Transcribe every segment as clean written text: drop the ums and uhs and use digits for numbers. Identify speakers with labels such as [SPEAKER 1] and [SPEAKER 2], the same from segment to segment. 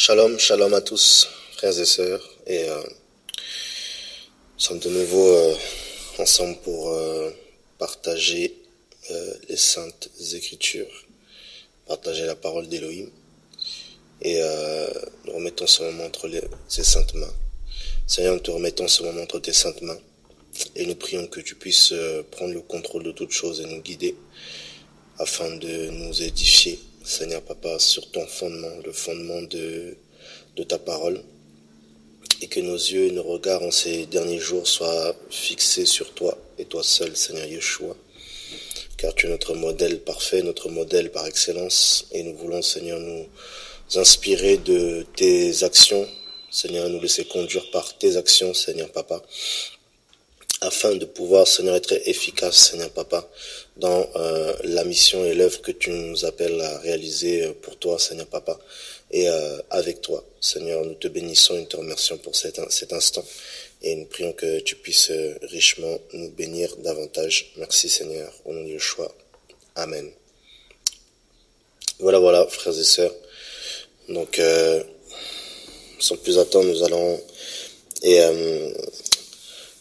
[SPEAKER 1] Shalom, shalom à tous, frères et sœurs, et nous sommes de nouveau ensemble pour partager les saintes écritures, partager la parole d'Élohim, et nous remettons ce moment entre ses saintes mains. Seigneur, nous te remettons ce moment entre tes saintes mains, et nous prions que tu puisses prendre le contrôle de toutes choses et nous guider, afin de nous édifier, Seigneur Papa, sur ton fondement, le fondement de ta parole, et que nos yeux et nos regards en ces derniers jours soient fixés sur toi et toi seul, Seigneur Yeshua, car tu es notre modèle parfait, notre modèle par excellence, et nous voulons, Seigneur, nous inspirer de tes actions, Seigneur, nous laisser conduire par tes actions, Seigneur Papa, afin de pouvoir, Seigneur, être efficace, Seigneur Papa, dans la mission et l'œuvre que tu nous appelles à réaliser pour toi, Seigneur Papa, et avec toi. Seigneur, nous te bénissons et nous te remercions pour cet instant, et nous prions que tu puisses richement nous bénir davantage. Merci, Seigneur, au nom de Yeshua. Amen. Voilà, frères et sœurs. Donc, sans plus attendre, nous allons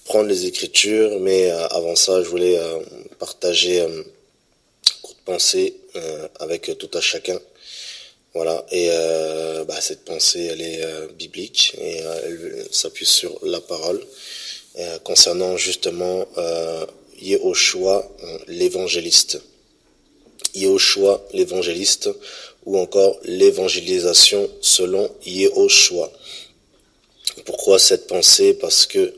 [SPEAKER 1] prendre les Écritures, mais avant ça, je voulais partager une courte pensée avec tout à chacun. Voilà, et cette pensée, elle est biblique, et elle s'appuie sur la parole, concernant justement Yehoshua, l'évangéliste. Yehoshua, l'évangéliste, ou encore l'évangélisation selon Yehoshua. Pourquoi cette pensée? Parce que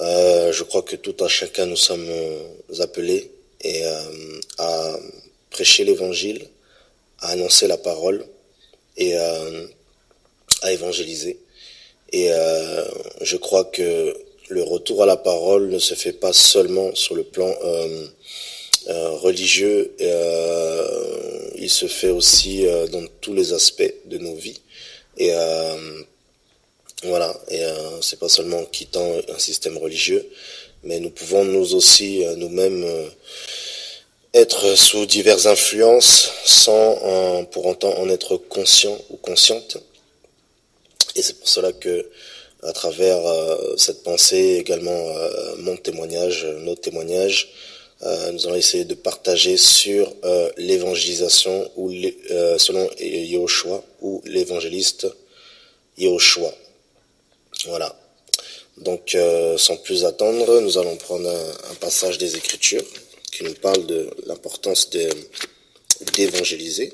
[SPEAKER 1] je crois que tout à chacun nous sommes appelés à prêcher l'évangile, à annoncer la parole et à évangéliser. Et je crois que le retour à la parole ne se fait pas seulement sur le plan religieux, il se fait aussi dans tous les aspects de nos vies. Et voilà, et c'est pas seulement en quittant un système religieux, mais nous pouvons nous aussi nous-mêmes être sous diverses influences sans pour autant en être conscient ou consciente. Et c'est pour cela que à travers cette pensée, également mon témoignage, notre témoignage, nous allons essayer de partager sur l'évangélisation ou selon Yehoshua, ou l'évangéliste Yehoshua. Voilà. Donc, sans plus attendre, nous allons prendre un passage des Écritures qui nous parle de l'importance d'évangéliser,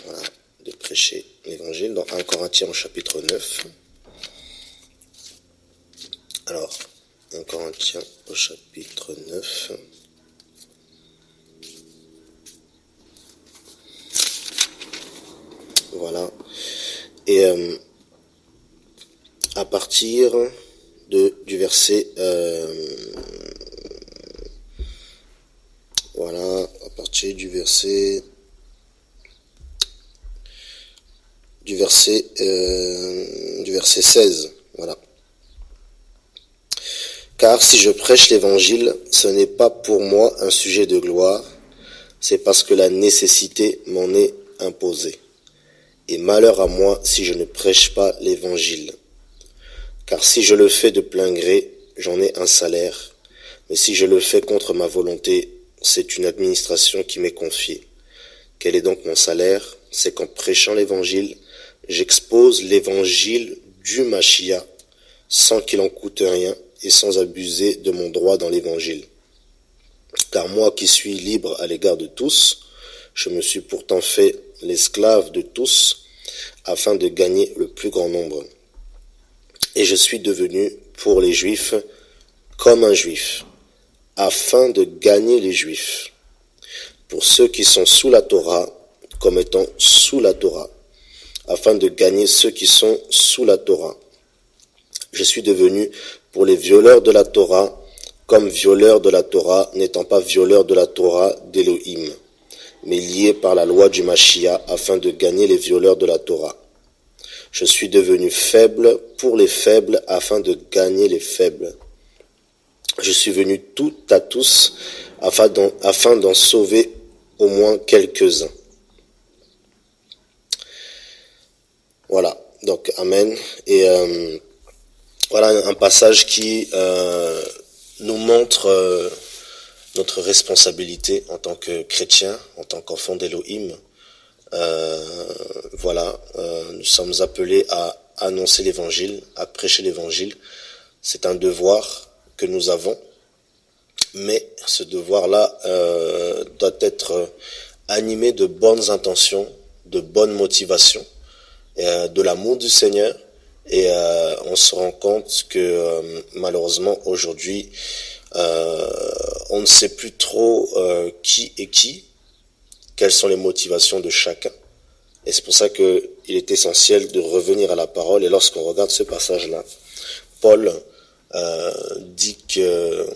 [SPEAKER 1] voilà, de prêcher l'évangile, dans 1 Corinthiens au chapitre 9. Alors, 1 Corinthiens au chapitre 9. Voilà. Et à partir du verset voilà, à partir du verset 16, voilà. Car si je prêche l'évangile, ce n'est pas pour moi un sujet de gloire, c'est parce que la nécessité m'en est imposée. Et malheur à moi si je ne prêche pas l'évangile. Car si je le fais de plein gré, j'en ai un salaire, mais si je le fais contre ma volonté, c'est une administration qui m'est confiée. Quel est donc mon salaire? C'est qu'en prêchant l'évangile, j'expose l'évangile du Mashiach, sans qu'il en coûte rien et sans abuser de mon droit dans l'évangile. Car moi qui suis libre à l'égard de tous, je me suis pourtant fait l'esclave de tous, afin de gagner le plus grand nombre. Et je suis devenu pour les Juifs comme un Juif, afin de gagner les Juifs. Pour ceux qui sont sous la Torah, comme étant sous la Torah, afin de gagner ceux qui sont sous la Torah. Je suis devenu pour les violeurs de la Torah, comme violeur de la Torah, n'étant pas violeur de la Torah d'Élohim, mais lié par la loi du Mashiach, afin de gagner les violeurs de la Torah. Je suis devenu faible pour les faibles, afin de gagner les faibles. Je suis venu tout à tous, afin d'en sauver au moins quelques-uns. Voilà. Donc, amen. Et voilà un passage qui nous montre notre responsabilité en tant que chrétien, en tant qu'enfant d'Élohim. Nous sommes appelés à annoncer l'évangile, à prêcher l'évangile. C'est un devoir que nous avons, mais ce devoir-là doit être animé de bonnes intentions, de bonnes motivations, de l'amour du Seigneur. Et on se rend compte que malheureusement aujourd'hui, on ne sait plus trop qui est qui, quelles sont les motivations de chacun. Et c'est pour ça qu'il est essentiel de revenir à la parole. Et lorsqu'on regarde ce passage-là, Paul dit que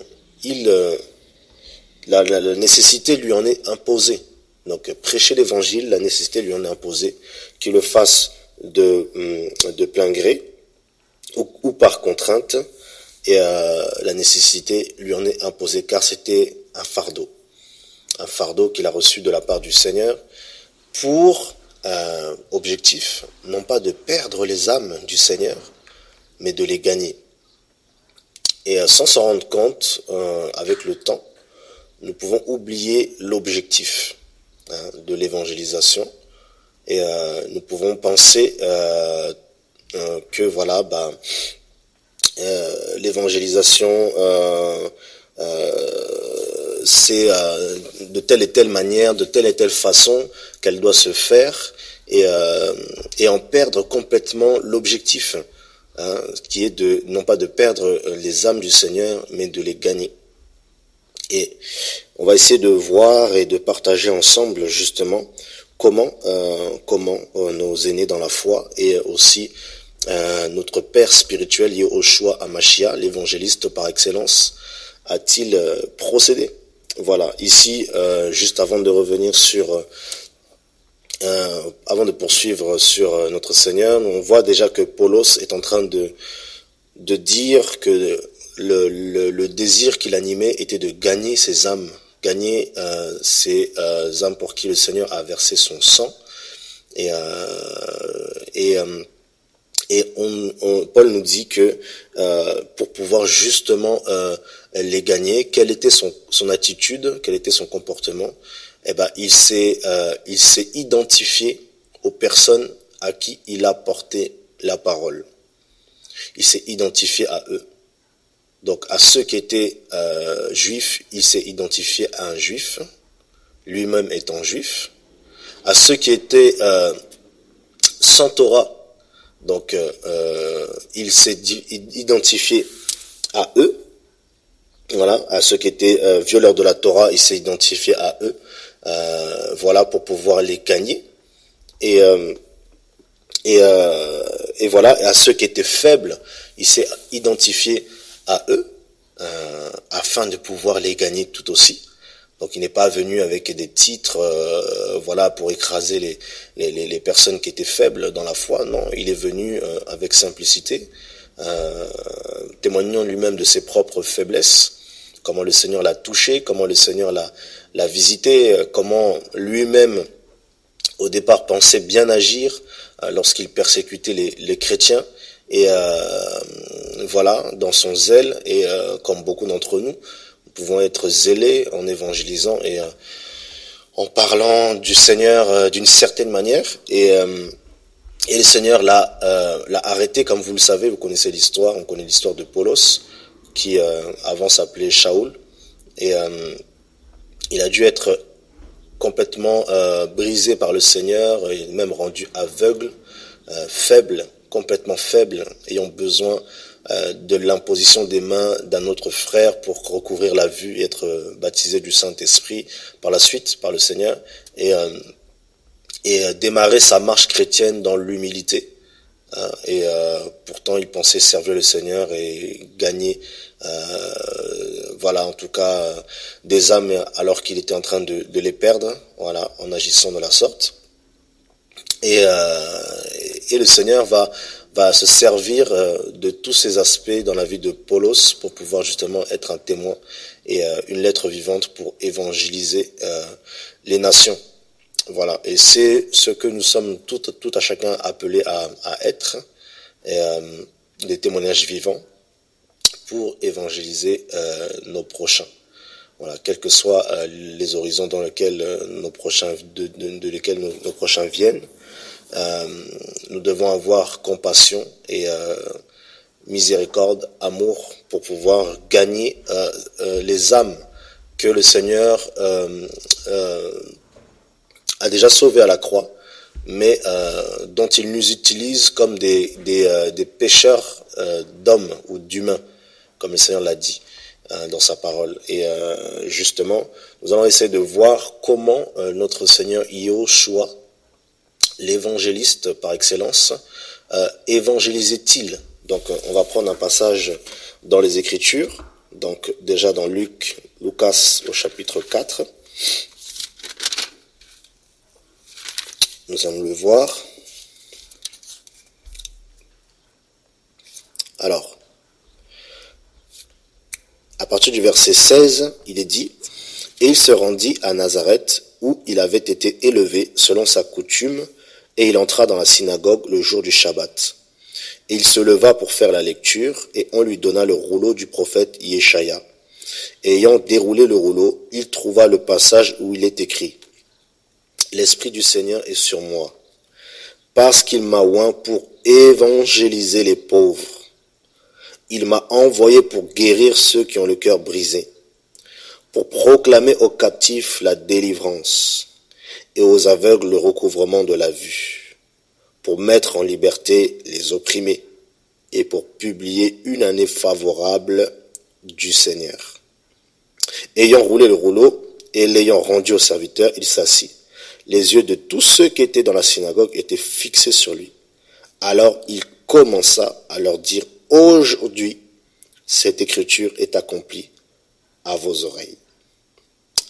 [SPEAKER 1] la nécessité lui en est imposée. Donc prêcher l'évangile, la nécessité lui en est imposée, qu'il le fasse de plein gré ou par contrainte, et la nécessité lui en est imposée car c'était un fardeau qu'il a reçu de la part du Seigneur pour objectif, non pas de perdre les âmes du Seigneur, mais de les gagner. Et sans s'en rendre compte, avec le temps, nous pouvons oublier l'objectif de l'évangélisation, et nous pouvons penser que voilà, l'évangélisation c'est de telle et telle manière, de telle et telle façon qu'elle doit se faire, et en perdre complètement l'objectif, qui est de non pas de perdre les âmes du Seigneur, mais de les gagner. Et on va essayer de voir et de partager ensemble justement comment nos aînés dans la foi et aussi notre père spirituel Yehoshua HaMashiach, l'évangéliste par excellence, a-t-il procédé. Voilà, ici, juste avant de revenir avant de poursuivre sur notre Seigneur, on voit déjà que Paulos est en train de dire que le désir qu'il animait était de gagner ces âmes, gagner ces âmes pour qui le Seigneur a versé son sang. Paul nous dit que pour pouvoir justement les gagner, quelle était son attitude, quel était son comportement, il s'est identifié aux personnes à qui il a porté la parole. Il s'est identifié à eux. Donc à ceux qui étaient juifs, il s'est identifié à un juif, lui-même étant juif. À ceux qui étaient sans Torah, donc il s'est identifié à eux. Voilà, à ceux qui étaient violeurs de la Torah, il s'est identifié à eux. Voilà, pour pouvoir les gagner. Et voilà, et à ceux qui étaient faibles, il s'est identifié à eux, afin de pouvoir les gagner tout aussi. Donc il n'est pas venu avec des titres, voilà, pour écraser les personnes qui étaient faibles dans la foi. Non, il est venu avec simplicité, témoignant lui-même de ses propres faiblesses, comment le Seigneur l'a touché, comment le Seigneur l'a visité, comment lui-même au départ pensait bien agir lorsqu'il persécutait les chrétiens. Et voilà, dans son zèle, et comme beaucoup d'entre nous, nous pouvons être zélés en évangélisant et en parlant du Seigneur d'une certaine manière. Et le Seigneur l'a arrêté, comme vous le savez, vous connaissez l'histoire, on connaît l'histoire de Paulos, qui avant s'appelait Shaoul. Et il a dû être complètement brisé par le Seigneur, et même rendu aveugle, faible, complètement faible, ayant besoin de l'imposition des mains d'un autre frère pour recouvrir la vue et être baptisé du Saint-Esprit par la suite, par le Seigneur, et démarrer sa marche chrétienne dans l'humilité. Et pourtant il pensait servir le Seigneur et gagner voilà, en tout cas des âmes, alors qu'il était en train de les perdre, voilà, en agissant de la sorte. Et le Seigneur va se servir de tous ces aspects dans la vie de Paulos pour pouvoir justement être un témoin et une lettre vivante pour évangéliser les nations. Voilà, et c'est ce que nous sommes tout à chacun appelés à être, et, des témoignages vivants pour évangéliser nos prochains. Voilà, quels que soient les horizons dans lesquels nos prochains, de lesquels nos prochains viennent, nous devons avoir compassion et miséricorde, amour pour pouvoir gagner les âmes que le Seigneur a déjà sauvées à la croix, mais dont il nous utilise comme des pêcheurs d'hommes ou d'humains, comme le Seigneur l'a dit dans sa parole. Et justement, nous allons essayer de voir comment notre Seigneur Yahushua, l'évangéliste par excellence, évangélisait-il. Donc on va prendre un passage dans les Écritures, donc déjà dans Lucas au chapitre 4. Nous allons le voir. Alors, à partir du verset 16, il est dit « Et il se rendit à Nazareth, où il avait été élevé selon sa coutume, et il entra dans la synagogue le jour du Shabbat. Et il se leva pour faire la lecture, et on lui donna le rouleau du prophète Yeshaya. Et ayant déroulé le rouleau, il trouva le passage où il est écrit « L'Esprit du Seigneur est sur moi, parce qu'il m'a oint pour évangéliser les pauvres. Il m'a envoyé pour guérir ceux qui ont le cœur brisé, pour proclamer aux captifs la délivrance et aux aveugles le recouvrement de la vue, pour mettre en liberté les opprimés et pour publier une année favorable du Seigneur. » Ayant roulé le rouleau et l'ayant rendu au serviteur, il s'assit. Les yeux de tous ceux qui étaient dans la synagogue étaient fixés sur lui. Alors il commença à leur dire « Aujourd'hui, cette écriture est accomplie à vos oreilles. »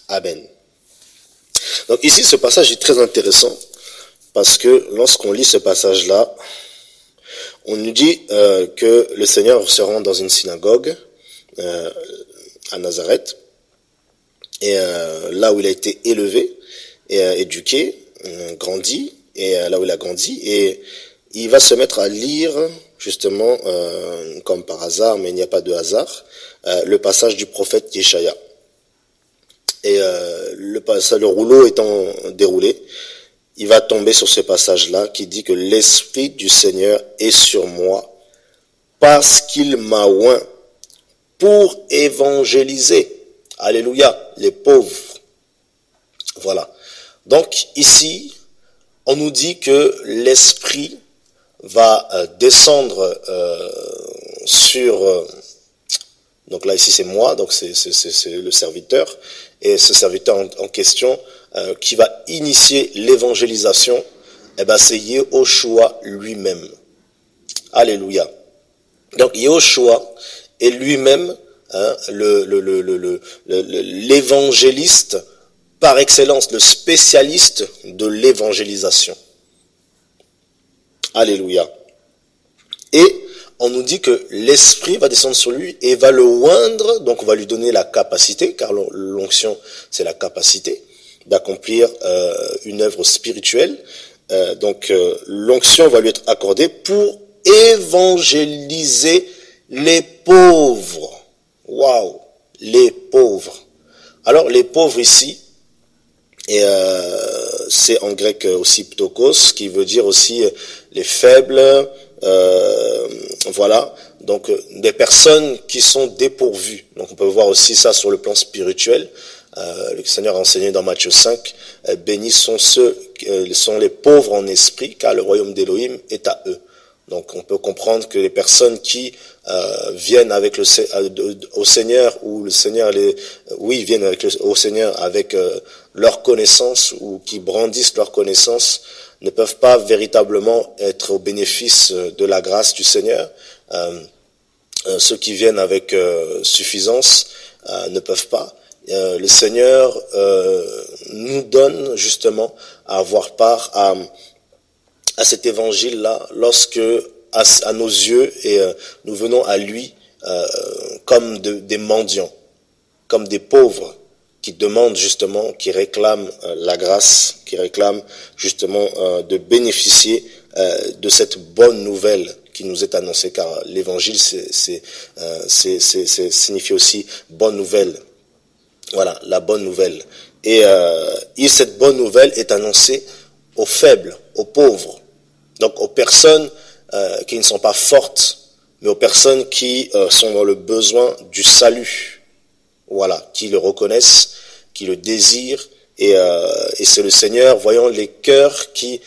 [SPEAKER 1] Amen. Donc ici, ce passage est très intéressant parce que lorsqu'on lit ce passage-là, on nous dit que le Seigneur se rend dans une synagogue à Nazareth, et là où il a été élevé et éduqué, grandi, et là où il a grandi, et il va se mettre à lire justement, comme par hasard, mais il n'y a pas de hasard, le passage du prophète Yeshaya. Et le rouleau étant déroulé, il va tomber sur ce passage-là qui dit que l'Esprit du Seigneur est sur moi parce qu'il m'a oint pour évangéliser, alléluia, les pauvres. Voilà. Donc ici, on nous dit que l'Esprit va descendre sur... donc là, ici, c'est moi, donc c'est le serviteur. Et ce serviteur en question qui va initier l'évangélisation, eh ben, c'est Yahushua lui-même. Alléluia. Donc Yahushua est lui-même l'évangéliste par excellence, le spécialiste de l'évangélisation. Alléluia. Et on nous dit que l'Esprit va descendre sur lui et va le oindre, donc on va lui donner la capacité, car l'onction, c'est la capacité d'accomplir une œuvre spirituelle. Donc l'onction va lui être accordée pour évangéliser les pauvres. Waouh, les pauvres. Alors les pauvres ici, et c'est en grec aussi ptokos, qui veut dire aussi les faibles, voilà, donc des personnes qui sont dépourvues. Donc on peut voir aussi ça sur le plan spirituel. Le Seigneur a enseigné dans Matthieu 5, bénis sont ceux sont les pauvres en esprit, car le royaume d'Élohim est à eux. Donc on peut comprendre que les personnes qui viennent avec au Seigneur, ou le Seigneur viennent au Seigneur avec leur connaissance, ou qui brandissent leur connaissance, ne peuvent pas véritablement être au bénéfice de la grâce du Seigneur. Ceux qui viennent avec suffisance ne peuvent pas. Le Seigneur nous donne justement à avoir part à cet évangile-là lorsque, à nos yeux, et nous venons à lui comme des mendiants, comme des pauvres. qui demandent justement, qui réclament la grâce, qui réclament justement de bénéficier de cette bonne nouvelle qui nous est annoncée, car l'évangile signifie aussi bonne nouvelle. Voilà, la bonne nouvelle. Et cette bonne nouvelle est annoncée aux faibles, aux pauvres, donc aux personnes qui ne sont pas fortes, mais aux personnes qui sont dans le besoin du salut. Voilà, qui le reconnaissent, qui le désirent, et c'est le Seigneur, voyant les cœurs, qui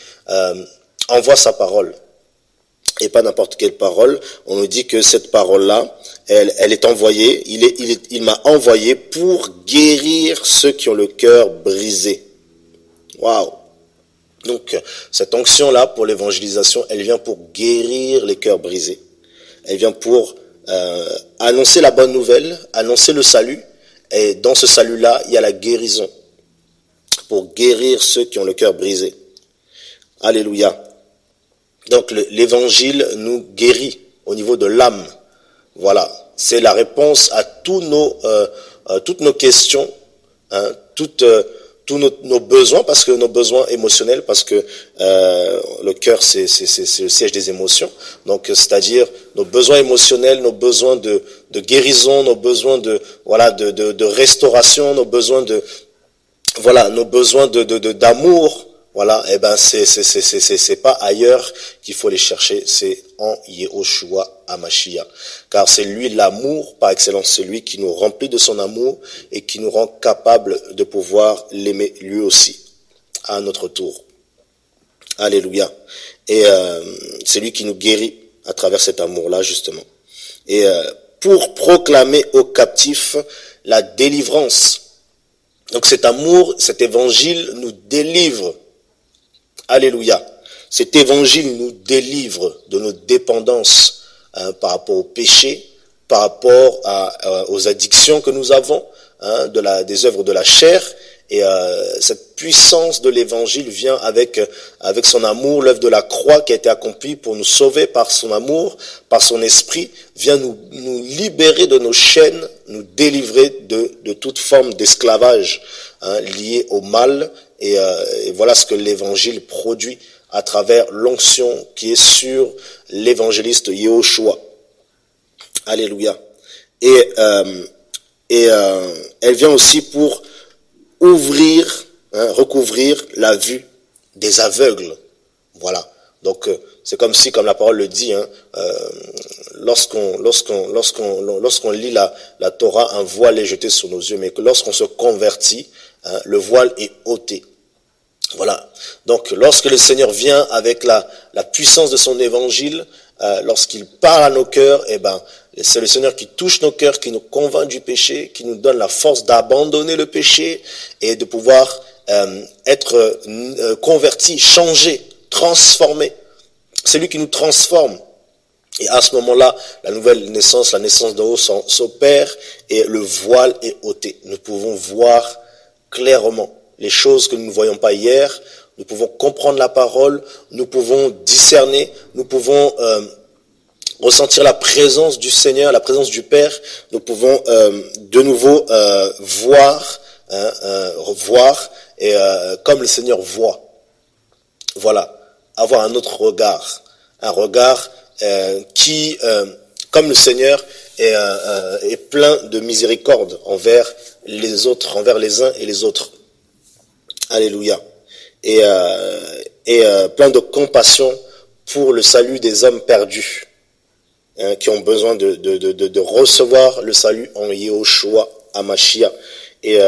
[SPEAKER 1] envoie sa parole. Et pas n'importe quelle parole. On nous dit que cette parole-là, elle est envoyée, il m'a envoyé pour guérir ceux qui ont le cœur brisé. Waouh! Donc, cette onction-là pour l'évangélisation, elle vient pour guérir les cœurs brisés. Elle vient pour annoncer la bonne nouvelle, annoncer le salut. Et dans ce salut-là, il y a la guérison. Pour guérir ceux qui ont le cœur brisé. Alléluia. Donc l'évangile nous guérit au niveau de l'âme. Voilà. C'est la réponse à toutes nos questions, hein, tous nos besoins, parce que nos besoins émotionnels, parce que le cœur c'est le siège des émotions. Donc c'est-à-dire nos besoins émotionnels, nos besoins de guérison, nos besoins de restauration, nos besoins nos besoins d'amour. Voilà, et ben c'est pas ailleurs qu'il faut les chercher, c'est en Yehoshua HaMashiach. Car c'est lui l'amour par excellence, c'est lui qui nous remplit de son amour et qui nous rend capable de pouvoir l'aimer lui aussi, à notre tour. Alléluia. Et c'est lui qui nous guérit à travers cet amour-là, justement. Et pour proclamer aux captifs la délivrance. Donc cet amour, cet évangile nous délivre. Alléluia. Cet évangile nous délivre de nos dépendances par rapport au péché, par rapport aux addictions que nous avons, des œuvres de la chair. Et cette puissance de l'évangile vient avec son amour, l'œuvre de la croix qui a été accomplie pour nous sauver par son amour, par son esprit, vient nous libérer de nos chaînes, nous délivrer de toute forme d'esclavage lié au mal. Et voilà ce que l'évangile produit à travers l'onction qui est sur l'évangéliste Yehoshua. Alléluia. Et elle vient aussi pour recouvrir la vue des aveugles. Voilà. Donc c'est comme si, comme la parole le dit, lorsqu'on lit la Torah, un voile est jeté sur nos yeux, mais que lorsqu'on se convertit, le voile est ôté. Voilà. Donc lorsque le Seigneur vient avec la puissance de son évangile, lorsqu'il parle à nos cœurs, c'est le Seigneur qui touche nos cœurs, qui nous convainc du péché, qui nous donne la force d'abandonner le péché et de pouvoir être converti, changé, transformé. C'est lui qui nous transforme. Et à ce moment-là, la nouvelle naissance, la naissance d'en haut s'opère et le voile est ôté. Nous pouvons voir clairement les choses que nous ne voyons pas hier. Nous pouvons comprendre la parole, nous pouvons discerner, nous pouvons ressentir la présence du Seigneur, la présence du Père. Nous pouvons de nouveau voir et comme le Seigneur voit. Voilà, avoir un autre regard, un regard qui, comme le Seigneur, est plein de miséricorde envers les autres, envers les uns et les autres. Alléluia. Et plein de compassion pour le salut des hommes perdus, qui ont besoin de recevoir le salut en Yehoshua HaMashiach. Et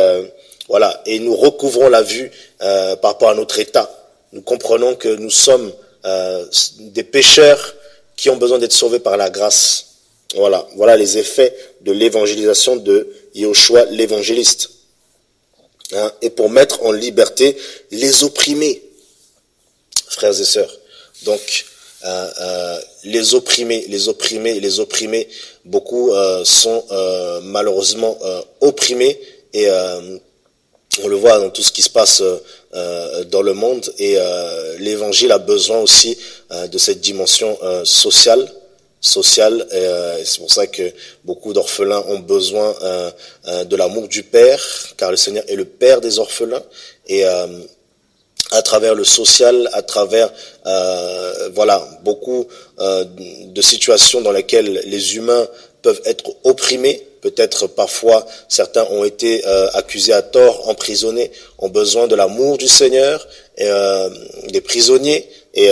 [SPEAKER 1] voilà. Et nous recouvrons la vue par rapport à notre état. Nous comprenons que nous sommes des pécheurs qui ont besoin d'être sauvés par la grâce. Voilà. Voilà les effets de l'évangélisation de Yehoshua l'évangéliste. Et pour mettre en liberté les opprimés, frères et sœurs. Donc, les opprimés, beaucoup sont malheureusement opprimés, et on le voit dans tout ce qui se passe dans le monde, et l'évangile a besoin aussi de cette dimension sociale, social. Et c'est pour ça que beaucoup d'orphelins ont besoin de l'amour du Père, car le Seigneur est le Père des orphelins. Et à travers le social, à travers voilà, beaucoup de situations dans lesquelles les humains peuvent être opprimés. Peut-être parfois certains ont été accusés à tort, emprisonnés, ont besoin de l'amour du Seigneur, des prisonniers et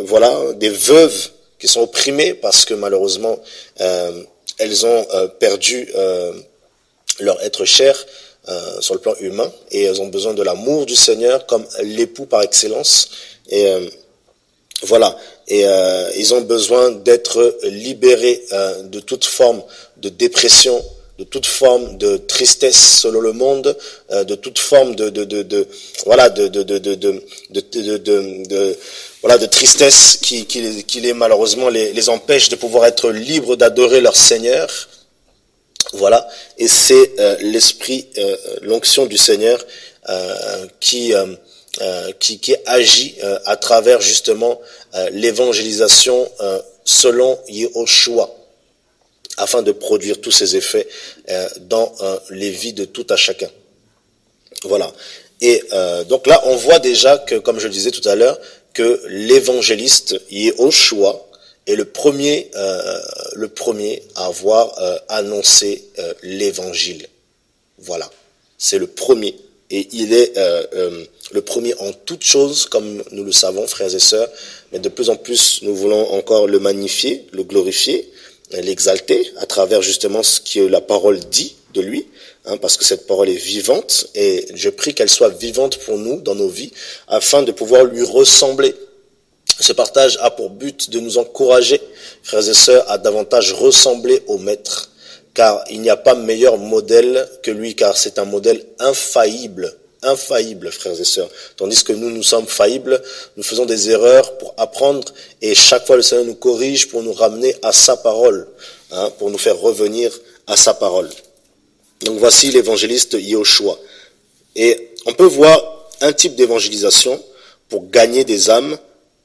[SPEAKER 1] voilà, des veuves qui sont opprimées parce que malheureusement elles ont perdu leur être cher sur le plan humain et elles ont besoin de l'amour du Seigneur comme l'époux par excellence. Et voilà, et ils ont besoin d'être libérés de toute forme de dépression, de toute forme de tristesse selon le monde, de toute forme voilà voilà de tristesse qui les malheureusement les empêche de pouvoir être libres d'adorer leur Seigneur. Voilà, et c'est l'esprit, l'onction du Seigneur qui agit à travers justement l'évangélisation selon Yehoshua, afin de produire tous ces effets dans les vies de tout à chacun. Voilà. Et donc là, on voit déjà que, comme je le disais tout à l'heure, que l'évangéliste Yehoshua est le premier à avoir annoncé l'évangile. Voilà. C'est le premier. Et il est le premier en toutes choses, comme nous le savons, frères et sœurs. Mais de plus en plus, nous voulons encore le magnifier, le glorifier, l'exalter à travers justement ce que la parole dit de lui, parce que cette parole est vivante et je prie qu'elle soit vivante pour nous dans nos vies afin de pouvoir lui ressembler. Ce partage a pour but de nous encourager, frères et sœurs, à davantage ressembler au Maître, car il n'y a pas meilleur modèle que lui, car c'est un modèle infaillible, frères et sœurs. Tandis que nous sommes faillibles, nous faisons des erreurs pour apprendre, et chaque fois le Seigneur nous corrige pour nous ramener à sa parole, pour nous faire revenir à sa parole. Donc voici l'évangéliste Yehoshua. Et on peut voir un type d'évangélisation pour gagner des âmes,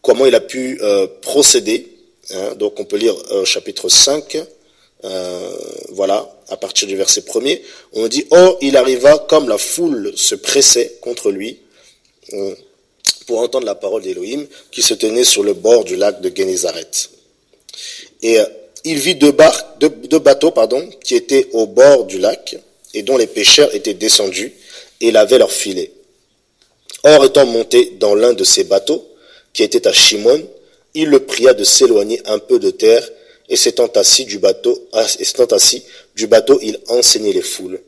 [SPEAKER 1] comment il a pu procéder. Donc on peut lire chapitre 5, voilà, à partir du verset 1er, on dit « Or, il arriva comme la foule se pressait contre lui pour entendre la parole d'Élohim qui se tenait sur le bord du lac de Génézareth. Et il vit deux bateaux qui étaient au bord du lac et dont les pêcheurs étaient descendus et lavaient leurs filets. Or, étant monté dans l'un de ces bateaux, qui était à Shimon, il le pria de s'éloigner un peu de terre, et s'étant assis du bateau, il enseignait les foules.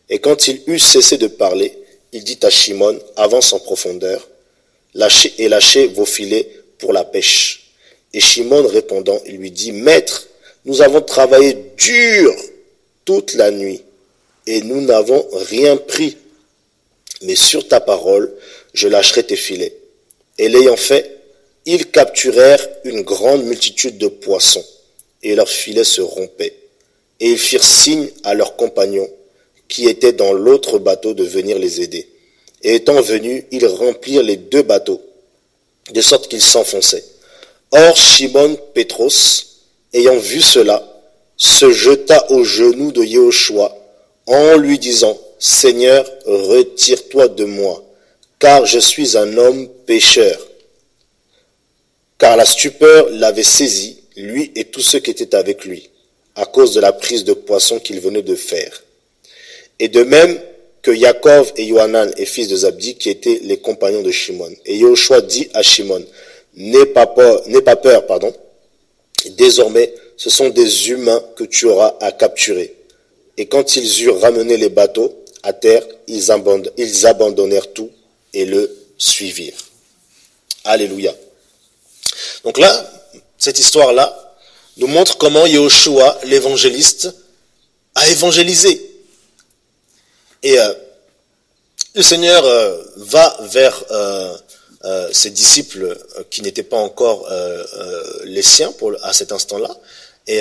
[SPEAKER 1] Et quand il eut cessé de parler, il dit à Shimon, avance en profondeur, lâchez vos filets pour la pêche. Et Shimon répondant, il lui dit, Maître, nous avons travaillé dur toute la nuit, et nous n'avons rien pris. Mais sur ta parole, je lâcherai tes filets. Et l'ayant fait, ils capturèrent une grande multitude de poissons, et leurs filets se rompaient. Et ils firent signe à leurs compagnons, qui étaient dans l'autre bateau, de venir les aider. Et étant venus, ils remplirent les deux bateaux, de sorte qu'ils s'enfonçaient. Or, Shimon Pétros, ayant vu cela, se jeta aux genoux de Yehoshua, en lui disant, Seigneur, retire-toi de moi, car je suis un homme pécheur. Car la stupeur l'avait saisi, lui et tous ceux qui étaient avec lui, à cause de la prise de poisson qu'il venait de faire. Et de même que Yaakov et Yohanan et fils de Zabdi, qui étaient les compagnons de Shimon. Et Yehoshua dit à Shimon, n'aie pas peur. Désormais, ce sont des humains que tu auras à capturer. Et quand ils eurent ramené les bateaux à terre, ils abandonnèrent tout et le suivirent. Alléluia. Donc là, cette histoire-là nous montre comment Yehoshua, l'évangéliste, a évangélisé. Et le Seigneur va vers ses disciples qui n'étaient pas encore les siens à cet instant-là, et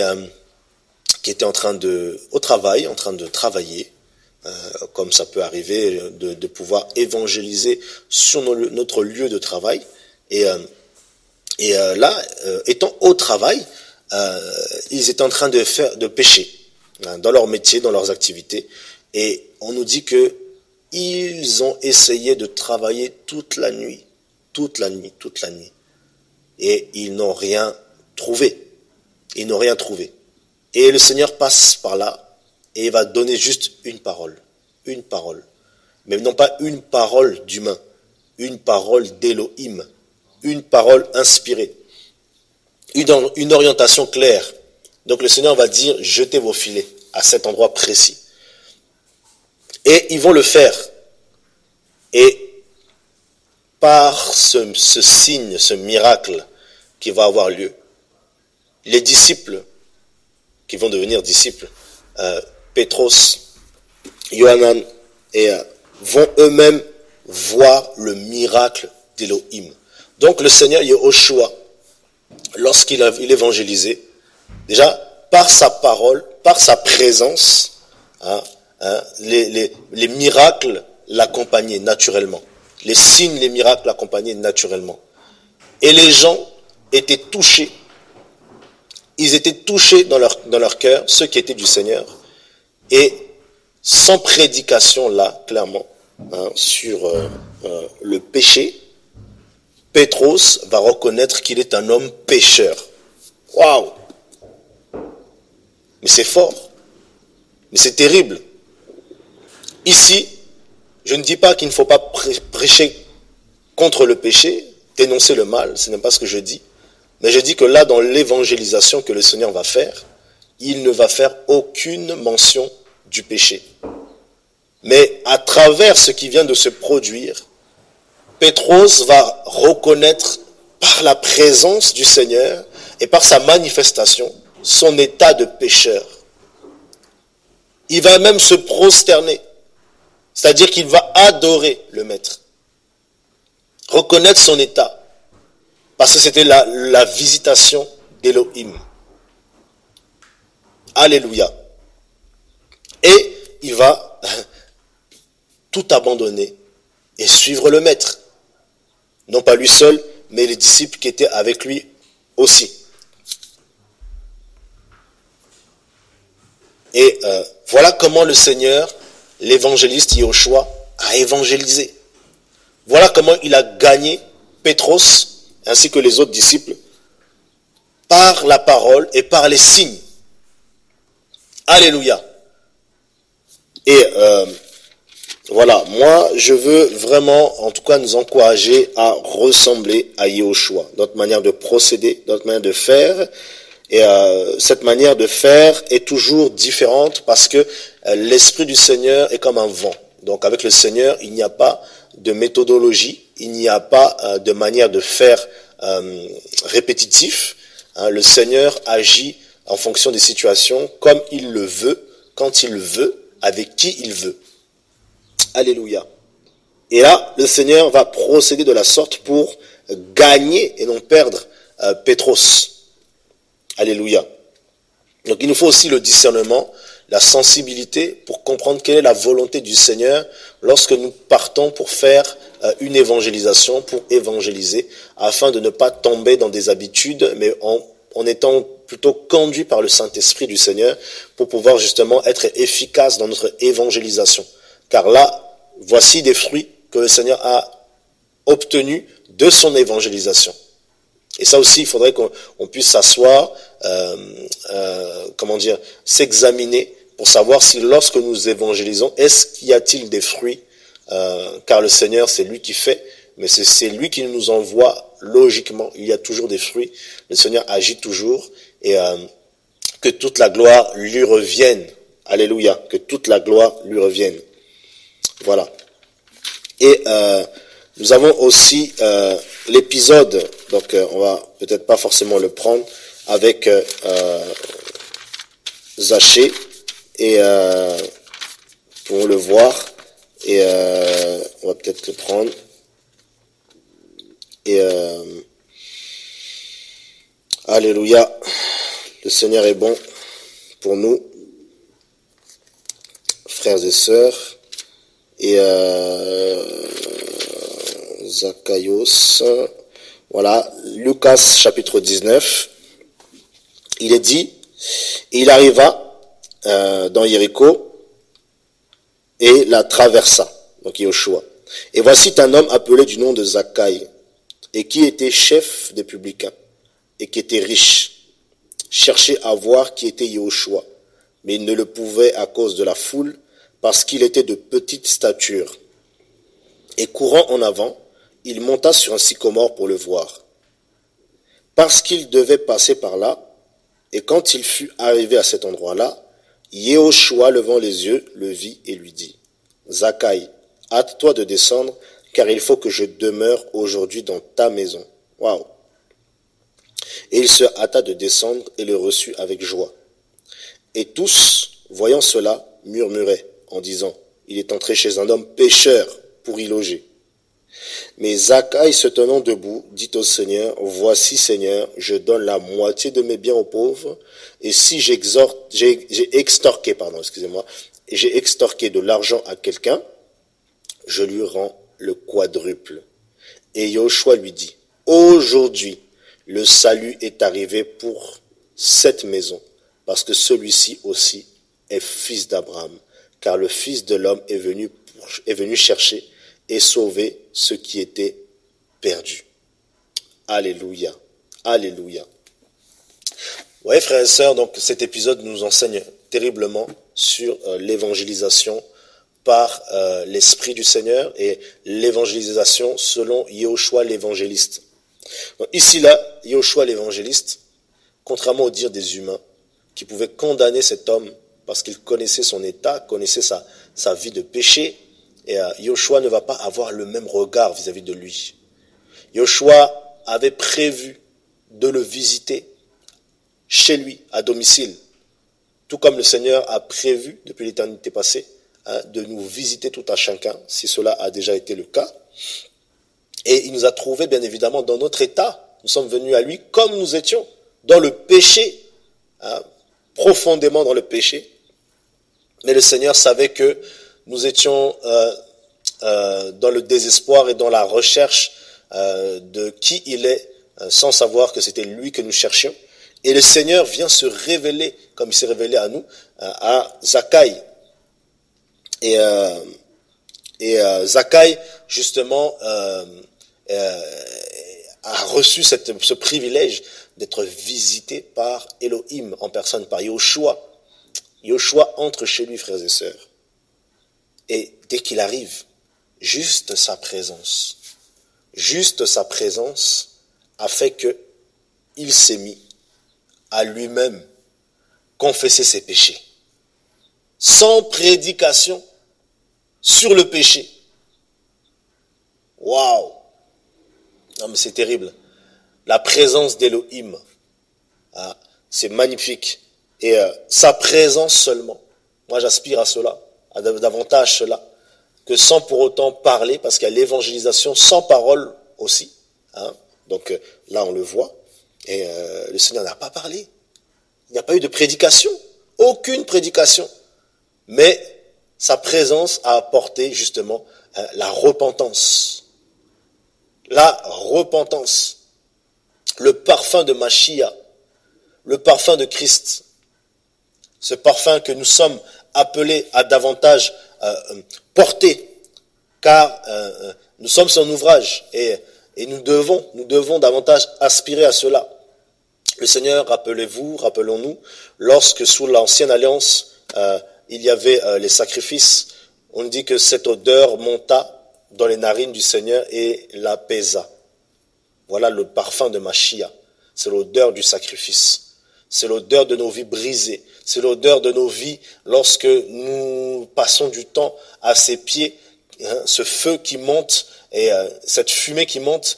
[SPEAKER 1] qui étaient en train de travailler, comme ça peut arriver, de pouvoir évangéliser sur notre lieu de travail. Et là, étant au travail, ils étaient en train de pécher dans leur métier, dans leurs activités. Et on nous dit que ils ont essayé de travailler toute la nuit. Et ils n'ont rien trouvé. Et le Seigneur passe par là et il va donner juste une parole. Mais non pas une parole d'humain, une parole d'Élohim, une parole inspirée, une orientation claire. Donc le Seigneur va dire, jetez vos filets à cet endroit précis. Et ils vont le faire. Et par ce signe, ce miracle qui va avoir lieu, les disciples, qui vont devenir disciples, Pétros, Yohanan, et vont eux-mêmes voir le miracle d'Élohim. Donc le Seigneur Yehoshua, lorsqu'il évangélisait, déjà par sa parole, par sa présence, les miracles l'accompagnaient naturellement. Les signes, les miracles l'accompagnaient naturellement. Et les gens étaient touchés. Ils étaient touchés dans leur cœur, ceux qui étaient du Seigneur. Et sans prédication là, clairement, sur le péché, Pétros va reconnaître qu'il est un homme pécheur. Waouh! Mais c'est fort. Mais c'est terrible. Ici, je ne dis pas qu'il ne faut pas prêcher contre le péché, dénoncer le mal, ce n'est pas ce que je dis. Mais je dis que là, dans l'évangélisation que le Seigneur va faire, il ne va faire aucune mention du péché. Mais à travers ce qui vient de se produire, Pétros va reconnaître par la présence du Seigneur et par sa manifestation son état de pécheur. Il va même se prosterner, c'est-à-dire qu'il va adorer le Maître, reconnaître son état, parce que c'était la visitation d'Élohim. Alléluia. Et il va tout abandonner et suivre le Maître. Non pas lui seul, mais les disciples qui étaient avec lui aussi. Et voilà comment le Seigneur, l'évangéliste Yehoshua, a évangélisé. Voilà comment il a gagné Pétros, ainsi que les autres disciples, par la parole et par les signes. Alléluia. Et voilà, moi je veux vraiment, en tout cas, nous encourager à ressembler à Yehoshua, notre manière de procéder, notre manière de faire. Et cette manière de faire est toujours différente parce que l'Esprit du Seigneur est comme un vent. Donc avec le Seigneur, il n'y a pas de méthodologie, il n'y a pas de manière de faire répétitif. Le Seigneur agit en fonction des situations comme il le veut, quand il veut, avec qui il veut. Alléluia. Et là, le Seigneur va procéder de la sorte pour gagner et non perdre Pétros. Alléluia. Donc il nous faut aussi le discernement, la sensibilité pour comprendre quelle est la volonté du Seigneur lorsque nous partons pour faire une évangélisation, pour évangéliser, afin de ne pas tomber dans des habitudes, mais en étant plutôt conduit par le Saint-Esprit du Seigneur pour pouvoir justement être efficace dans notre évangélisation. Car là, voici des fruits que le Seigneur a obtenus de son évangélisation. Et ça aussi, il faudrait qu'on puisse s'asseoir, s'examiner pour savoir si lorsque nous évangélisons, est-ce qu'il y a-t-il des fruits, car le Seigneur, c'est lui qui fait, mais c'est lui qui nous envoie logiquement. Il y a toujours des fruits. Le Seigneur agit toujours et que toute la gloire lui revienne. Alléluia. Que toute la gloire lui revienne. Voilà. Et nous avons aussi l'épisode, donc on va peut-être pas forcément le prendre, avec Zachée, et pour le voir, et on va peut-être le prendre, et alléluia, le Seigneur est bon pour nous, frères et sœurs, et Zachaios, voilà, Lucas chapitre 19, Il est dit, il arriva dans Jéricho et la traversa, donc Yoshua. Et voici un homme appelé du nom de Zachaï, et qui était chef des publicains, et qui était riche, cherchait à voir qui était Yoshua, mais il ne le pouvait à cause de la foule, parce qu'il était de petite stature. Et courant en avant, il monta sur un sycomore pour le voir. Parce qu'il devait passer par là, et quand il fut arrivé à cet endroit-là, Yehoshua, levant les yeux, le vit et lui dit, « Zachaï, hâte-toi de descendre, car il faut que je demeure aujourd'hui dans ta maison. » Waouh! Et il se hâta de descendre et le reçut avec joie. Et tous, voyant cela, murmuraient en disant, « Il est entré chez un homme pécheur pour y loger. » Mais Zachaï, se tenant debout, dit au Seigneur, « Voici, Seigneur, je donne la moitié de mes biens aux pauvres, et si j'ai extorqué de l'argent à quelqu'un, je lui rends le quadruple. » Et Yoshua lui dit, « Aujourd'hui, le salut est arrivé pour cette maison, parce que celui-ci aussi est fils d'Abraham, car le Fils de l'homme est venu chercher et sauver ce qui était perdu. » Alléluia. Alléluia. Vous voyez, frères et sœurs, donc cet épisode nous enseigne terriblement sur l'évangélisation par l'Esprit du Seigneur et l'évangélisation selon Yehoshua l'évangéliste. Donc, ici, là, Yehoshua l'évangéliste, contrairement au dire des humains, qui pouvaient condamner cet homme parce qu'il connaissait son état, connaissait sa vie de péché, et Yehoshua ne va pas avoir le même regard vis-à-vis de lui. Yehoshua avait prévu de le visiter chez lui, à domicile, tout comme le Seigneur a prévu, depuis l'éternité passée, de nous visiter tout à chacun, si cela a déjà été le cas. Et il nous a trouvés, bien évidemment, dans notre état. Nous sommes venus à lui comme nous étions, dans le péché, profondément dans le péché. Mais le Seigneur savait que nous étions dans le désespoir et dans la recherche de qui il est, sans savoir que c'était lui que nous cherchions. Et le Seigneur vient se révéler, comme il s'est révélé à nous, à Zachaï. Et Zachaï, justement, a reçu ce privilège d'être visité par Elohim en personne, par Yehoshua. Yehoshua entre chez lui, frères et sœurs. Et dès qu'il arrive, juste sa présence a fait que il s'est mis à lui-même confesser ses péchés. Sans prédication sur le péché. Waouh! Non mais c'est terrible. La présence d'Elohim, c'est magnifique. Et sa présence seulement. Moi j'aspire à cela, à davantage cela, que sans pour autant parler, parce qu'il y a l'évangélisation sans parole aussi. Donc là on le voit. Et le Seigneur n'a pas parlé. Il n'y a pas eu de prédication. Aucune prédication. Mais sa présence a apporté justement la repentance. La repentance. Le parfum de Mashiach. Le parfum de Christ. Ce parfum que nous sommes appelés à davantage porter. Car nous sommes son ouvrage. Et nous devons davantage aspirer à cela. Le Seigneur, rappelons-nous, lorsque sous l'ancienne alliance, il y avait les sacrifices, on dit que cette odeur monta dans les narines du Seigneur et l'apaisa. Voilà le parfum de Mashiach. C'est l'odeur du sacrifice. C'est l'odeur de nos vies brisées. C'est l'odeur de nos vies lorsque nous passons du temps à ses pieds, ce feu qui monte et cette fumée qui monte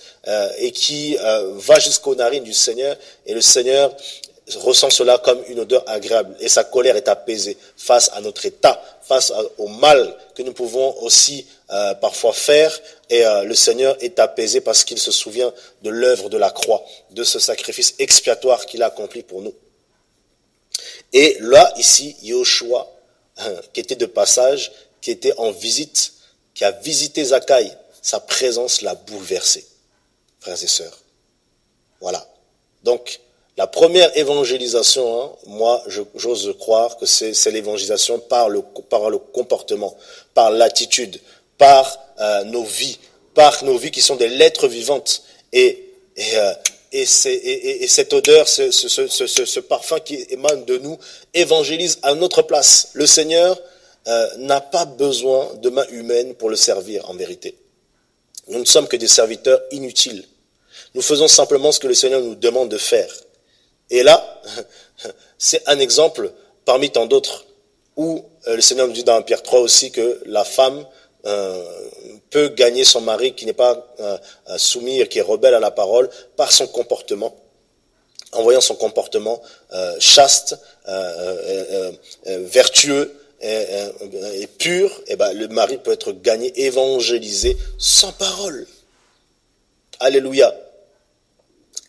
[SPEAKER 1] et qui va jusqu'aux narines du Seigneur, et le Seigneur ressent cela comme une odeur agréable et sa colère est apaisée face à notre état, face au mal que nous pouvons aussi parfois faire, et le Seigneur est apaisé parce qu'il se souvient de l'œuvre de la croix, de ce sacrifice expiatoire qu'il a accompli pour nous. Et là, ici, Yehoshua, qui était de passage, qui était en visite, qui a visité Zachaï, sa présence l'a bouleversé, frères et sœurs. Voilà. Donc,
[SPEAKER 2] La première évangélisation, hein, moi, j'ose croire que c'est l'évangélisation par le comportement, par l'attitude, par nos vies qui sont des lettres vivantes. Et cette odeur, ce parfum qui émane de nous, évangélise à notre place. Le Seigneur n'a pas besoin de main humaine pour le servir, en vérité. Nous ne sommes que des serviteurs inutiles. Nous faisons simplement ce que le Seigneur nous demande de faire. Et là, c'est un exemple parmi tant d'autres où le Seigneur nous dit dans Pierre 3 aussi que la femme peut gagner son mari qui n'est pas soumis et qui est rebelle à la parole par son comportement. En voyant son comportement chaste, vertueux et pur, et ben, le mari peut être gagné, évangélisé sans parole. Alléluia.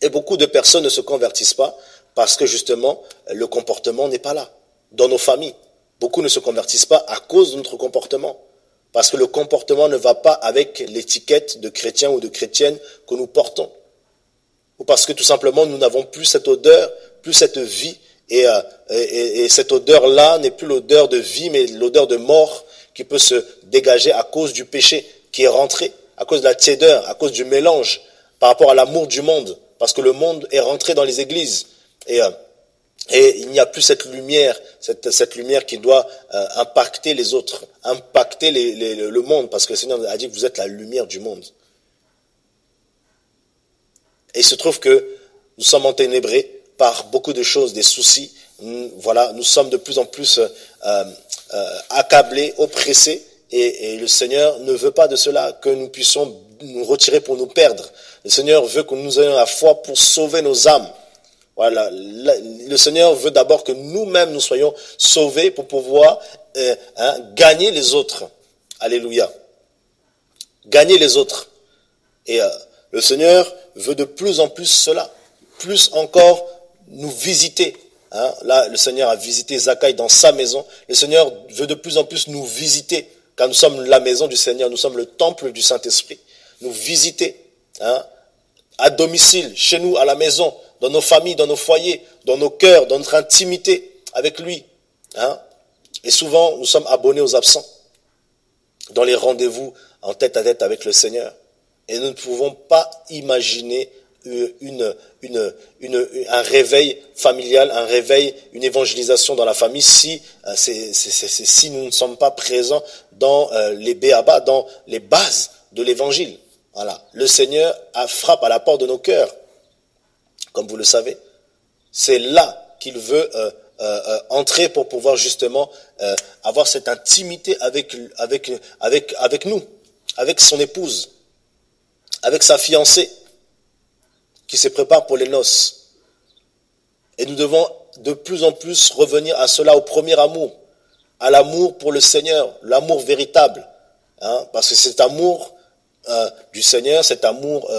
[SPEAKER 2] Et beaucoup de personnes ne se convertissent pas parce que justement, le comportement n'est pas là. Dans nos familles, beaucoup ne se convertissent pas à cause de notre comportement. Parce que le comportement ne va pas avec l'étiquette de chrétien ou de chrétienne que nous portons. Ou parce que tout simplement, nous n'avons plus cette odeur, plus cette vie. Et cette odeur-là n'est plus l'odeur de vie, mais l'odeur de mort qui peut se dégager à cause du péché qui est rentré, à cause de la tiédeur, à cause du mélange, par rapport à l'amour du monde. Parce que le monde est rentré dans les églises. Et il n'y a plus cette lumière qui doit impacter les autres, impacter le monde. Parce que le Seigneur a dit que vous êtes la lumière du monde. Et il se trouve que nous sommes enténébrés par beaucoup de choses, des soucis. Voilà, nous sommes de plus en plus accablés, oppressés. Et le Seigneur ne veut pas de cela, que nous puissions nous retirer pour nous perdre. Le Seigneur veut que nous ayons la foi pour sauver nos âmes. Voilà, le Seigneur veut d'abord que nous-mêmes nous soyons sauvés pour pouvoir gagner les autres. Alléluia. Gagner les autres. Et le Seigneur veut de plus en plus cela. Plus encore nous visiter. Hein. Là, le Seigneur a visité Zachaï dans sa maison. Le Seigneur veut de plus en plus nous visiter. Car nous sommes la maison du Seigneur. Nous sommes le temple du Saint-Esprit. Nous visiter. Hein, à domicile, chez nous, à la maison, dans nos familles, dans nos foyers, dans nos cœurs, dans notre intimité avec lui. Hein. Et souvent, nous sommes abonnés aux absents, dans les rendez-vous en tête à tête avec le Seigneur. Et nous ne pouvons pas imaginer un réveil familial, un réveil, une évangélisation dans la famille si nous ne sommes pas présents dans les béabas, dans les bases de l'évangile. Voilà. Le Seigneur frappe à la porte de nos cœurs, comme vous le savez. C'est là qu'il veut entrer pour pouvoir justement avoir cette intimité avec nous, avec son épouse, avec sa fiancée, qui se prépare pour les noces. Et nous devons de plus en plus revenir à cela, au premier amour, à l'amour pour le Seigneur, l'amour véritable. Hein, parce que cet amour du Seigneur, cet amour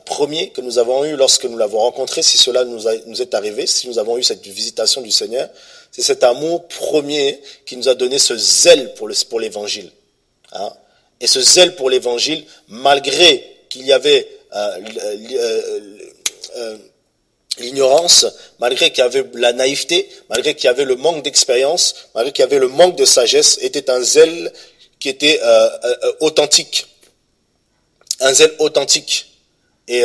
[SPEAKER 2] premier que nous avons eu lorsque nous l'avons rencontré, si cela nous est arrivé, si nous avons eu cette visitation du Seigneur, c'est cet amour premier qui nous a donné ce zèle pour l'évangile. Hein. Et ce zèle pour l'évangile, malgré qu'il y avait l'ignorance, malgré qu'il y avait la naïveté, malgré qu'il y avait le manque d'expérience, malgré qu'il y avait le manque de sagesse, était un zèle qui était authentique. Un zèle authentique. Et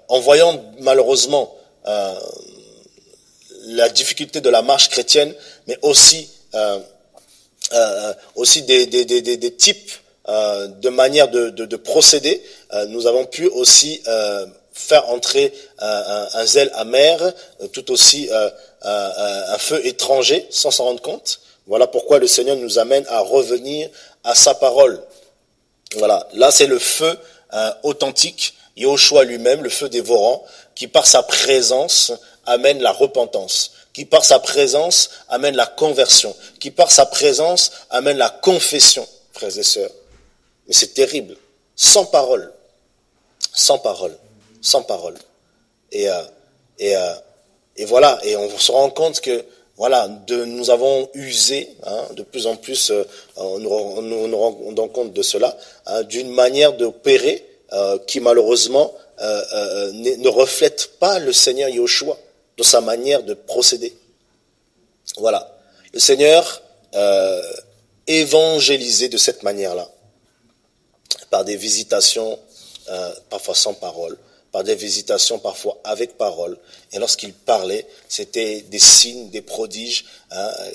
[SPEAKER 2] en voyant malheureusement la difficulté de la marche chrétienne, mais aussi des types de manières de procéder, nous avons pu aussi faire entrer un zèle amer, tout aussi un feu étranger, sans s'en rendre compte. Voilà pourquoi le Seigneur nous amène à revenir à sa parole. Voilà, là c'est le feu authentique, Yahushua lui-même, le feu dévorant, qui par sa présence amène la repentance, qui par sa présence amène la conversion, qui par sa présence amène la confession, frères et sœurs. Mais c'est terrible, sans parole, sans parole, sans parole. Et voilà, et on se rend compte que voilà, nous avons usé, hein, de plus en plus, on nous rendons compte de cela, hein, d'une manière d'opérer qui malheureusement ne reflète pas le Seigneur Yahushua. dans sa manière de procéder. Voilà. Le Seigneur évangélisait de cette manière-là, par des visitations, parfois sans parole, par des visitations parfois avec parole. Et lorsqu'il parlait, c'était des signes, des prodiges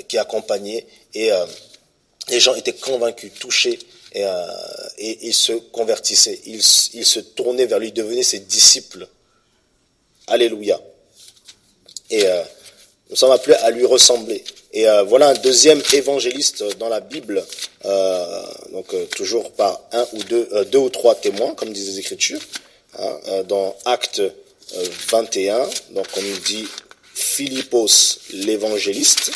[SPEAKER 2] qui accompagnaient. Et les gens étaient convaincus, touchés, et se convertissaient. Ils se tournaient vers lui, devenaient ses disciples. Alléluia. Et nous sommes appelés à lui ressembler. Et voilà un deuxième évangéliste dans la Bible, toujours par deux ou trois témoins, comme disent les Écritures, dans Actes 21, donc on nous dit Philippos l'évangéliste,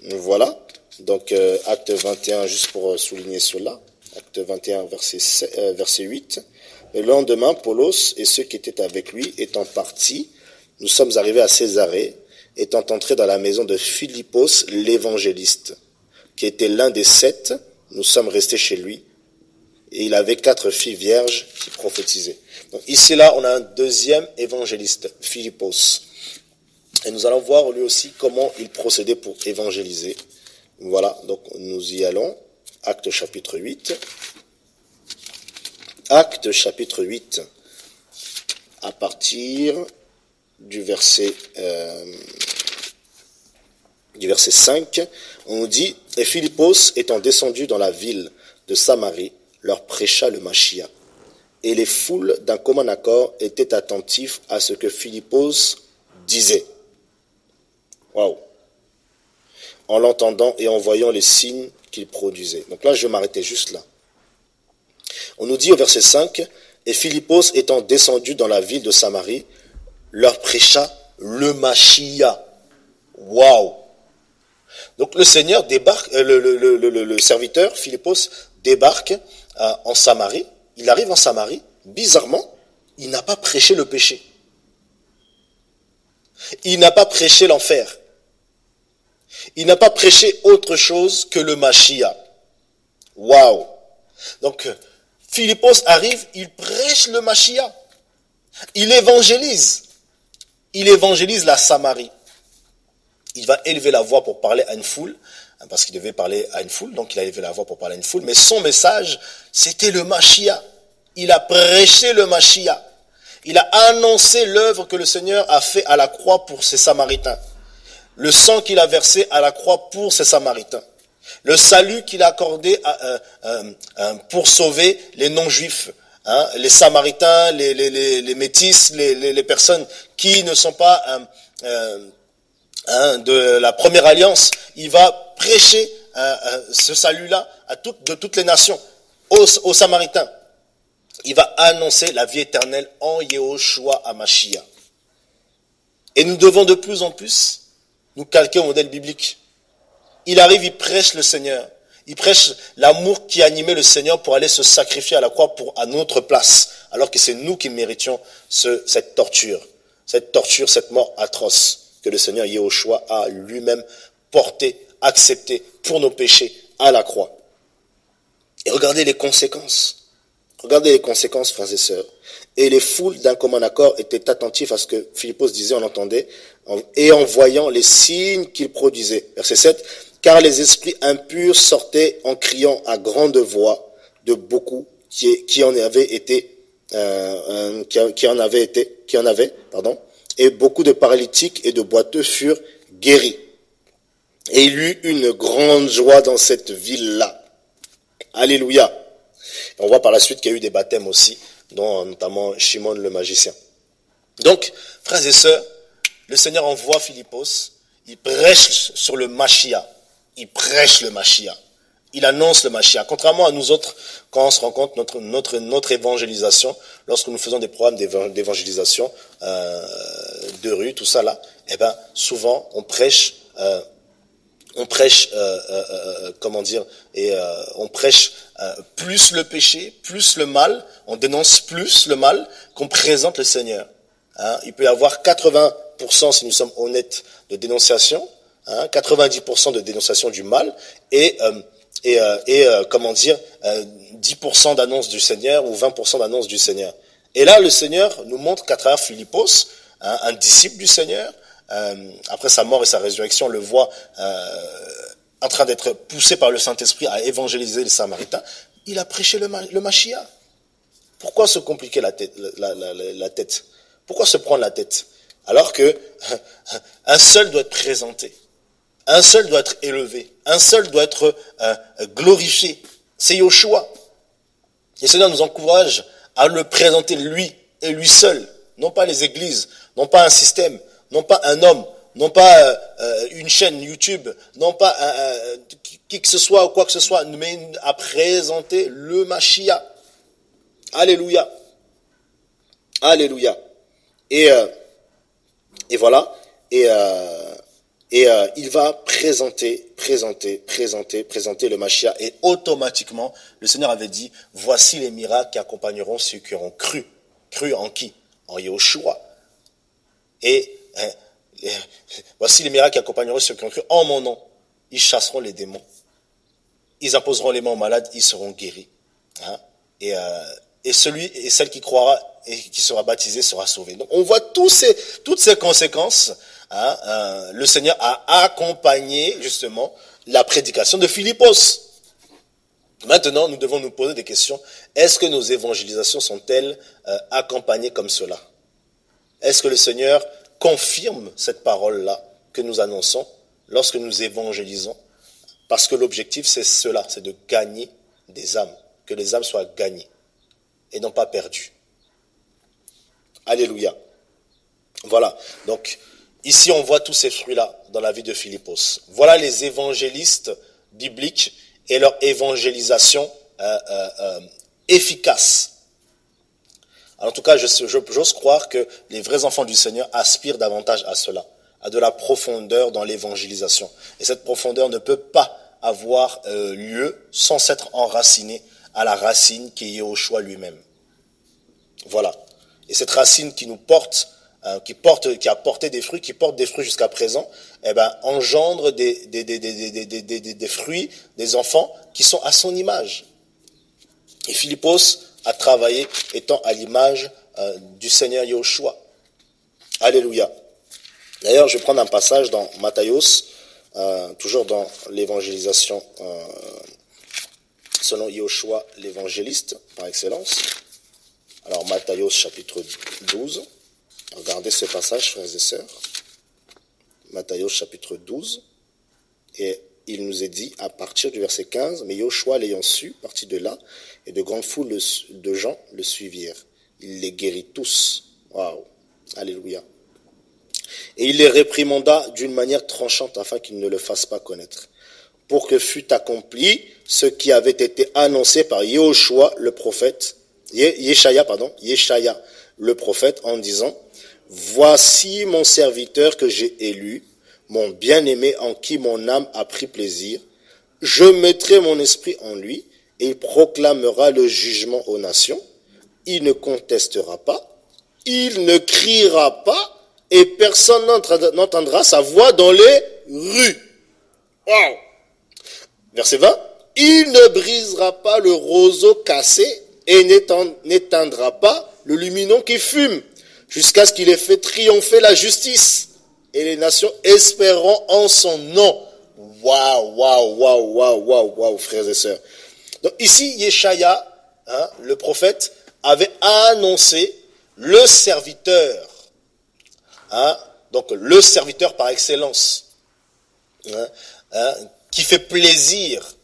[SPEAKER 2] voilà, donc Acte 21, juste pour souligner cela, Acte 21, verset 8, le lendemain, Paulos et ceux qui étaient avec lui étant partis, nous sommes arrivés à Césarée, étant entrés dans la maison de Philippos l'évangéliste, qui était l'un des 7, nous sommes restés chez lui, et il avait 4 filles vierges qui prophétisaient. Donc ici, là, on a un deuxième évangéliste, Philippos. Et nous allons voir lui aussi comment il procédait pour évangéliser. Voilà, donc nous y allons. Acte chapitre 8. Acte chapitre 8, à partir du verset 5, on nous dit « Et Philippos, étant descendu dans la ville de Samarie, leur prêcha le Machia. Et les foules d'un commun accord étaient attentifs à ce que Philippos disait. » Waouh! En l'entendant et en voyant les signes qu'il produisait. Donc là, je vais m'arrêter juste là. On nous dit au verset 5, « Et Philippos, étant descendu dans la ville de Samarie, leur prêcha le Machia. » Waouh! Donc le Seigneur débarque, le serviteur Philippos débarque en Samarie. Il arrive en Samarie, bizarrement, il n'a pas prêché le péché. Il n'a pas prêché l'enfer. Il n'a pas prêché autre chose que le Machia. Waouh! Donc Philippos arrive, il prêche le Machia. Il évangélise. Il évangélise la Samarie. Il va élever la voix pour parler à une foule, parce qu'il devait parler à une foule, donc il a élevé la voix pour parler à une foule, mais son message, c'était le Machia. Il a prêché le Machia. Il a annoncé l'œuvre que le Seigneur a fait à la croix pour ces Samaritains. Le sang qu'il a versé à la croix pour ces Samaritains. Le salut qu'il a accordé pour sauver les non-juifs. Les Samaritains, les métis, les personnes qui ne sont pas de la première alliance, il va prêcher ce salut-là de toutes les nations, aux Samaritains. Il va annoncer la vie éternelle en Yehoshua HaMashiach. Et nous devons de plus en plus nous calquer au modèle biblique. Il arrive, il prêche le Seigneur. Il prêche l'amour qui animait le Seigneur pour aller se sacrifier à la croix à notre place, alors que c'est nous qui méritions cette torture, cette mort atroce que le Seigneur Yehoshua a lui-même porté, accepté pour nos péchés à la croix. Et regardez les conséquences. Regardez les conséquences, frères et sœurs. Et les foules d'un commun accord étaient attentifs à ce que Philippos disait, on l'entendait, et en voyant les signes qu'il produisait. Verset 7. Car les esprits impurs sortaient en criant à grande voix de beaucoup qui en avaient, et beaucoup de paralytiques et de boiteux furent guéris. Et il y eut une grande joie dans cette ville-là. Alléluia. On voit par la suite qu'il y a eu des baptêmes aussi, dont notamment Shimon le magicien. Donc, frères et sœurs, le Seigneur envoie Philippos, il prêche sur le Machia. Il prêche le Machia. Il annonce le Machia. Contrairement à nous autres, quand on se rend compte notre évangélisation, lorsque nous faisons des programmes d'évangélisation de rue, tout ça là, souvent on prêche plus le péché, plus le mal, on dénonce plus le mal qu'on présente le Seigneur. Il peut y avoir 80%, si nous sommes honnêtes, de dénonciation, 90% de dénonciation du mal, et 10% d'annonce du Seigneur ou 20% d'annonce du Seigneur. Et là, le Seigneur nous montre qu'à travers Philippos, hein, un disciple du Seigneur. Après sa mort et sa résurrection, on le voit en train d'être poussé par le Saint-Esprit à évangéliser les Samaritains. Il a prêché le Mashiach. Pourquoi se compliquer la tête? Pourquoi se prendre la tête? Alors que un seul doit être présenté, un seul doit être élevé, un seul doit être glorifié. C'est Yoshua. Et le Seigneur nous encourage à le présenter lui et lui seul, non pas les églises, non pas un système, non pas un homme, non pas une chaîne YouTube, non pas qui que ce soit ou quoi que ce soit, mais à présenter le Mashiach. Alléluia. Alléluia. Et voilà. Et il va présenter le Mashiach. Et automatiquement, le Seigneur avait dit, voici les miracles qui accompagneront ceux qui auront cru. Cru en qui? En Yahushua. Et voici les miracles qui accompagneront ceux qui ont cru en mon nom. Ils chasseront les démons. Ils imposeront les mains aux malades, ils seront guéris. Hein? Et celui et celle qui croira et qui sera baptisé sera sauvé. Donc on voit toutes ces conséquences. Hein, le Seigneur a accompagné justement la prédication de Philippos. Maintenant, nous devons nous poser des questions. Est-ce que nos évangélisations sont-elles accompagnées comme cela? Est-ce que le Seigneur confirme cette parole-là que nous annonçons lorsque nous évangélisons? Parce que l'objectif, c'est cela, c'est de gagner des âmes, que les âmes soient gagnées et non pas perdues. Alléluia. Voilà, donc ici on voit tous ces fruits-là dans la vie de Philippos. Voilà les évangélistes bibliques et leur évangélisation efficace. Alors, en tout cas, j'ose croire que les vrais enfants du Seigneur aspirent davantage à cela, à de la profondeur dans l'évangélisation. Et cette profondeur ne peut pas avoir lieu sans s'être enracinée à la racine qui est Yahushua lui-même. Voilà. Et cette racine qui nous porte, qui a porté des fruits, qui porte des fruits jusqu'à présent, engendre des fruits, des enfants qui sont à son image. Et Philippos a travaillé étant à l'image du Seigneur Yahushua. Alléluia. D'ailleurs, je vais prendre un passage dans Matthios, toujours dans l'évangélisation selon Yahushua l'évangéliste par excellence. Alors Matthios chapitre 12, regardez ce passage, frères et sœurs. Matthios chapitre 12, et il nous est dit à partir du verset 15, mais Yahushua l'ayant su, partit de là, et de grandes foules de gens le suivirent. Il les guérit tous. Waouh, alléluia. Et il les réprimanda d'une manière tranchante afin qu'ils ne le fassent pas connaître, pour que fût accompli ce qui avait été annoncé par Yahushua le prophète, Yeshaya le prophète, en disant, voici mon serviteur que j'ai élu, mon bien-aimé en qui mon âme a pris plaisir. Je mettrai mon esprit en lui et il proclamera le jugement aux nations. Il ne contestera pas, il ne criera pas et personne n'entendra sa voix dans les rues. Wow. Verset 20. Il ne brisera pas le roseau cassé et n'éteindra pas le luminon qui fume jusqu'à ce qu'il ait fait triompher la justice. Et les nations espéreront en son nom. Waouh, frères et sœurs. Donc ici, Yeshaya, le prophète, avait annoncé le serviteur. Donc le serviteur par excellence. Qui fait plaisir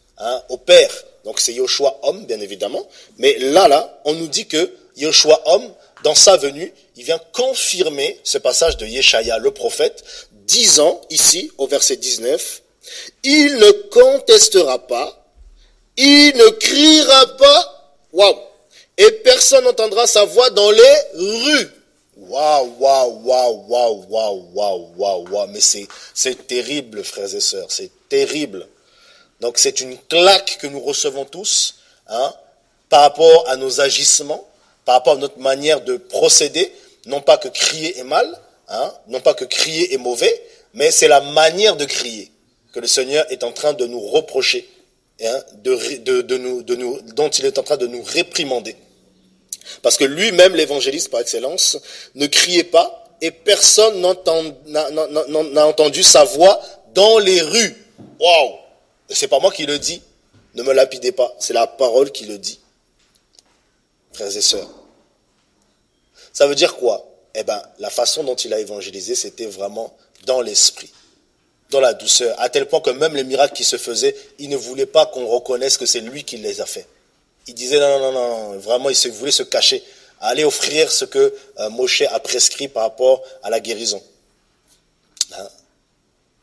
[SPEAKER 2] au Père. Donc c'est Yahushua homme, bien évidemment. Mais là, on nous dit que Yahushua homme, dans sa venue, il vient confirmer ce passage de Yeshaya, le prophète, disant ici, au verset 19, « Il ne contestera pas, il ne criera pas, et personne n'entendra sa voix dans les rues. » Mais c'est terrible, frères et sœurs, c'est terrible. Donc c'est une claque que nous recevons tous, par rapport à nos agissements, par rapport à notre manière de procéder. Non pas que crier est mal, non pas que crier est mauvais, mais c'est la manière de crier que le Seigneur est en train de nous reprocher, dont il est en train de nous réprimander. Parce que lui-même, l'évangéliste par excellence, ne criait pas, et personne n'a entendu sa voix dans les rues. Waouh! Et c'est pas moi qui le dis. Ne me lapidez pas. C'est la parole qui le dit. Frères et sœurs. Ça veut dire quoi? Eh bien, la façon dont il a évangélisé, c'était vraiment dans l'esprit, dans la douceur, à tel point que même les miracles qui se faisaient, il ne voulait pas qu'on reconnaisse que c'est lui qui les a fait. Il disait non, vraiment, il voulait se cacher, aller offrir ce que Moshe a prescrit par rapport à la guérison. Hein?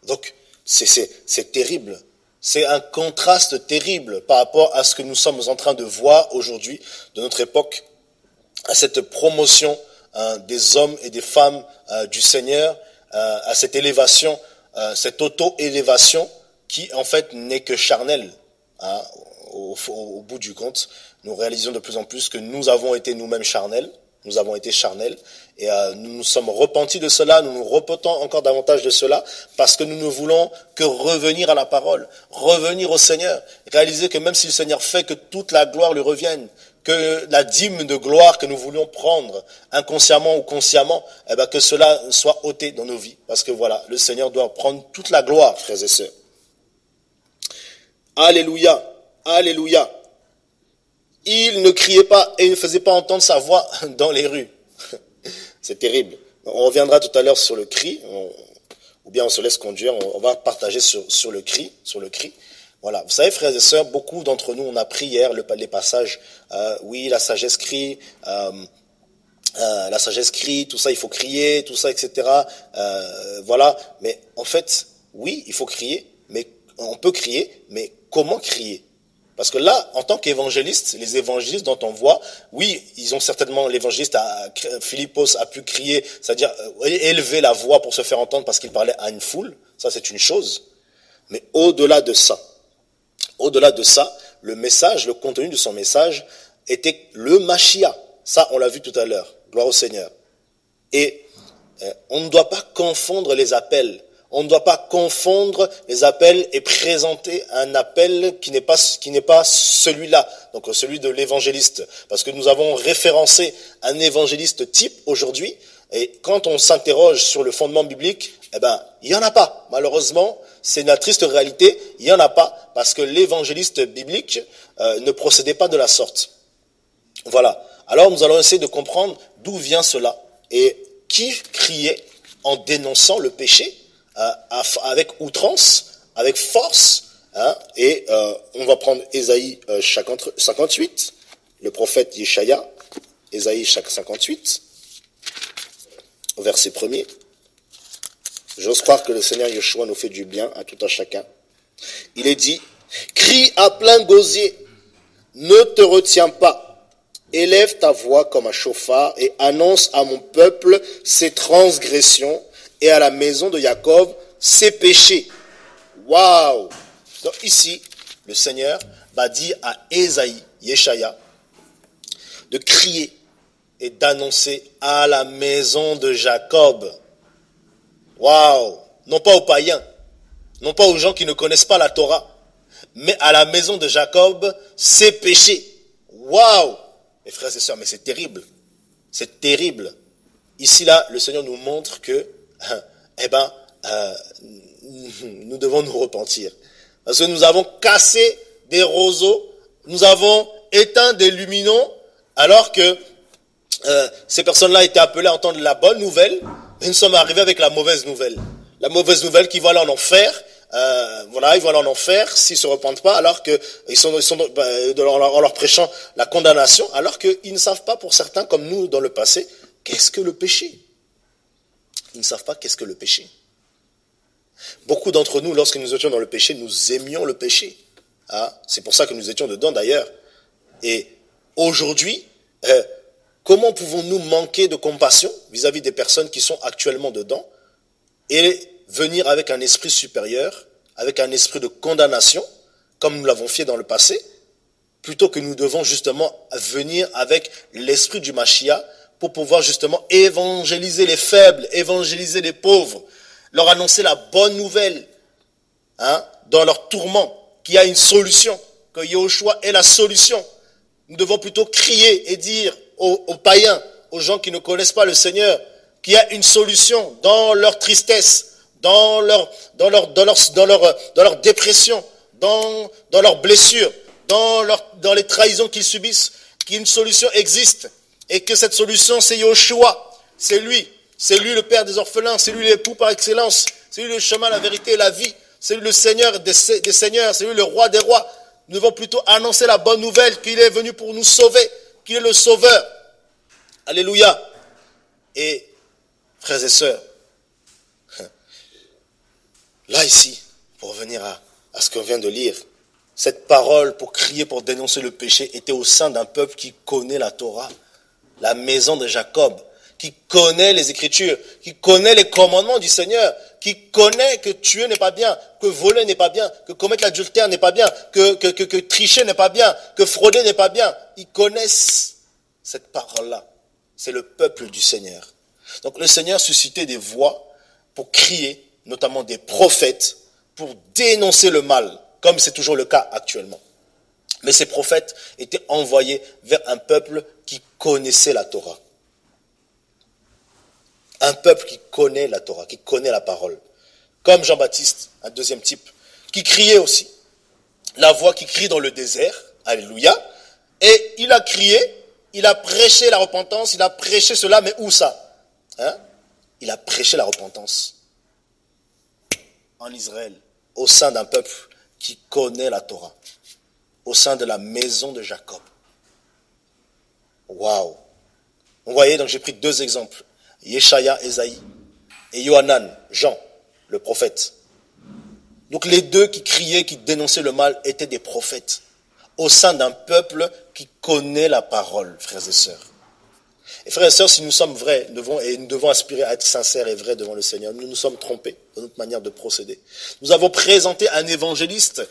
[SPEAKER 2] Donc, c'est terrible. C'est un contraste terrible par rapport à ce que nous sommes en train de voir aujourd'hui, de notre époque, à cette promotion des hommes et des femmes du Seigneur, à cette élévation, cette auto-élévation qui en fait n'est que charnelle. Hein, au bout du compte, nous réalisons de plus en plus que nous avons été nous-mêmes charnels, nous avons été charnels, et nous nous sommes repentis de cela, nous nous repentons encore davantage de cela, parce que nous ne voulons que revenir à la parole, revenir au Seigneur, réaliser que même si le Seigneur fait, que toute la gloire lui revienne, que la dîme de gloire que nous voulions prendre, inconsciemment ou consciemment, eh bien, que cela soit ôté dans nos vies. Parce que voilà, le Seigneur doit prendre toute la gloire, frères et sœurs. Alléluia, alléluia. Il ne criait pas et ne faisait pas entendre sa voix dans les rues. C'est terrible. On reviendra tout à l'heure sur le cri, ou bien on se laisse conduire, on va partager sur le cri, Voilà. Vous savez, frères et sœurs, beaucoup d'entre nous, on a pris hier les passages, oui, la sagesse crie, tout ça, il faut crier, tout ça, etc. Voilà. Mais en fait, oui, il faut crier, mais on peut crier, mais comment crier? Parce que là, en tant qu'évangéliste, les évangélistes dont on voit, oui, ils ont certainement, l'évangéliste Philippos a pu crier, c'est-à-dire élever la voix pour se faire entendre parce qu'il parlait à une foule, ça c'est une chose. Mais au-delà de ça, le message, le contenu de son message était le Machia. Ça, on l'a vu tout à l'heure. Gloire au Seigneur. Et on ne doit pas confondre les appels. On ne doit pas confondre les appels et présenter un appel qui n'est pas celui-là, donc celui de l'évangéliste. Parce que nous avons référencé un évangéliste type aujourd'hui, et quand on s'interroge sur le fondement biblique, eh ben, il n'y en a pas. Malheureusement, c'est la triste réalité, il n'y en a pas, parce que l'évangéliste biblique ne procédait pas de la sorte. Voilà. Alors nous allons essayer de comprendre d'où vient cela, et qui criait en dénonçant le péché, avec outrance, avec force, hein, et on va prendre Ésaïe 58, le prophète Yeshaya, Ésaïe 58, verset 1er. J'ose croire que le Seigneur Yeshua nous fait du bien à tout un chacun. Il est dit, crie à plein gosier, ne te retiens pas, élève ta voix comme un chauffard et annonce à mon peuple ses transgressions, et à la maison de Jacob ses péchés. Waouh! Donc ici, le Seigneur va dire à Ésaïe, Yeshaya, de crier et d'annoncer à la maison de Jacob. Waouh! Non pas aux païens, non pas aux gens qui ne connaissent pas la Torah, mais à la maison de Jacob ses péchés. Waouh! Mes frères et sœurs, mais c'est terrible. C'est terrible. Ici, là, le Seigneur nous montre que nous devons nous repentir. Parce que nous avons cassé des roseaux, nous avons éteint des luminaux, alors que ces personnes-là étaient appelées à entendre la bonne nouvelle, et nous sommes arrivés avec la mauvaise nouvelle. La mauvaise nouvelle qui va aller en enfer, ils vont aller en enfer s'ils ne se repentent pas, alors qu'ils sont en leur prêchant la condamnation, alors qu'ils ne savent pas, pour certains, comme nous dans le passé, qu'est-ce que le péché. Ils ne savent pas qu'est-ce que le péché. Beaucoup d'entre nous, lorsque nous étions dans le péché, nous aimions le péché. Hein? C'est pour ça que nous étions dedans d'ailleurs. Et aujourd'hui, comment pouvons-nous manquer de compassion vis-à-vis des personnes qui sont actuellement dedans et venir avec un esprit supérieur, avec un esprit de condamnation, comme nous l'avons fait dans le passé, plutôt que nous devons justement venir avec l'esprit du Machia pour pouvoir justement évangéliser les faibles, évangéliser les pauvres, leur annoncer la bonne nouvelle, hein, dans leur tourment, qu'il y a une solution, que Yahushua est la solution. Nous devons plutôt crier et dire aux païens, aux gens qui ne connaissent pas le Seigneur, qu'il y a une solution dans leur tristesse, dans leur dépression, dans leurs blessures, dans les trahisons qu'ils subissent, qu'une solution existe. Et que cette solution, c'est Yoshua. C'est lui le père des orphelins, c'est lui l'époux par excellence, c'est lui le chemin, la vérité et la vie, c'est lui le Seigneur des seigneurs, c'est lui le roi des rois. Nous devons plutôt annoncer la bonne nouvelle qu'il est venu pour nous sauver, qu'il est le sauveur. Alléluia. Et frères et sœurs, là ici, pour revenir à ce qu'on vient de lire, cette parole pour crier, pour dénoncer le péché était au sein d'un peuple qui connaît la Torah, la maison de Jacob, qui connaît les Écritures, qui connaît les commandements du Seigneur, qui connaît que tuer n'est pas bien, que voler n'est pas bien, que commettre l'adultère n'est pas bien, que tricher n'est pas bien, que frauder n'est pas bien. Ils connaissent cette parole-là. C'est le peuple du Seigneur. Donc le Seigneur suscitait des voix pour crier, notamment des prophètes, pour dénoncer le mal, comme c'est toujours le cas actuellement. Mais ces prophètes étaient envoyés vers un peuple qui connaissait la Torah. Un peuple qui connaît la Torah, qui connaît la parole. Comme Jean-Baptiste, un deuxième type, qui criait aussi. La voix qui crie dans le désert, alléluia. Et il a crié, il a prêché la repentance, il a prêché cela, mais où ça? Il a prêché la repentance. En Israël, au sein d'un peuple qui connaît la Torah. Au sein de la maison de Jacob. Waouh! Vous voyez, donc j'ai pris deux exemples. Yeshaya, Ésaïe, et Yohanan, Jean, le prophète. Donc les deux qui criaient, qui dénonçaient le mal, étaient des prophètes, au sein d'un peuple qui connaît la parole, frères et sœurs. Et frères et sœurs, si nous sommes vrais, nous devons aspirer à être sincères et vrais devant le Seigneur, nous nous sommes trompés dans notre manière de procéder. Nous avons présenté un évangéliste,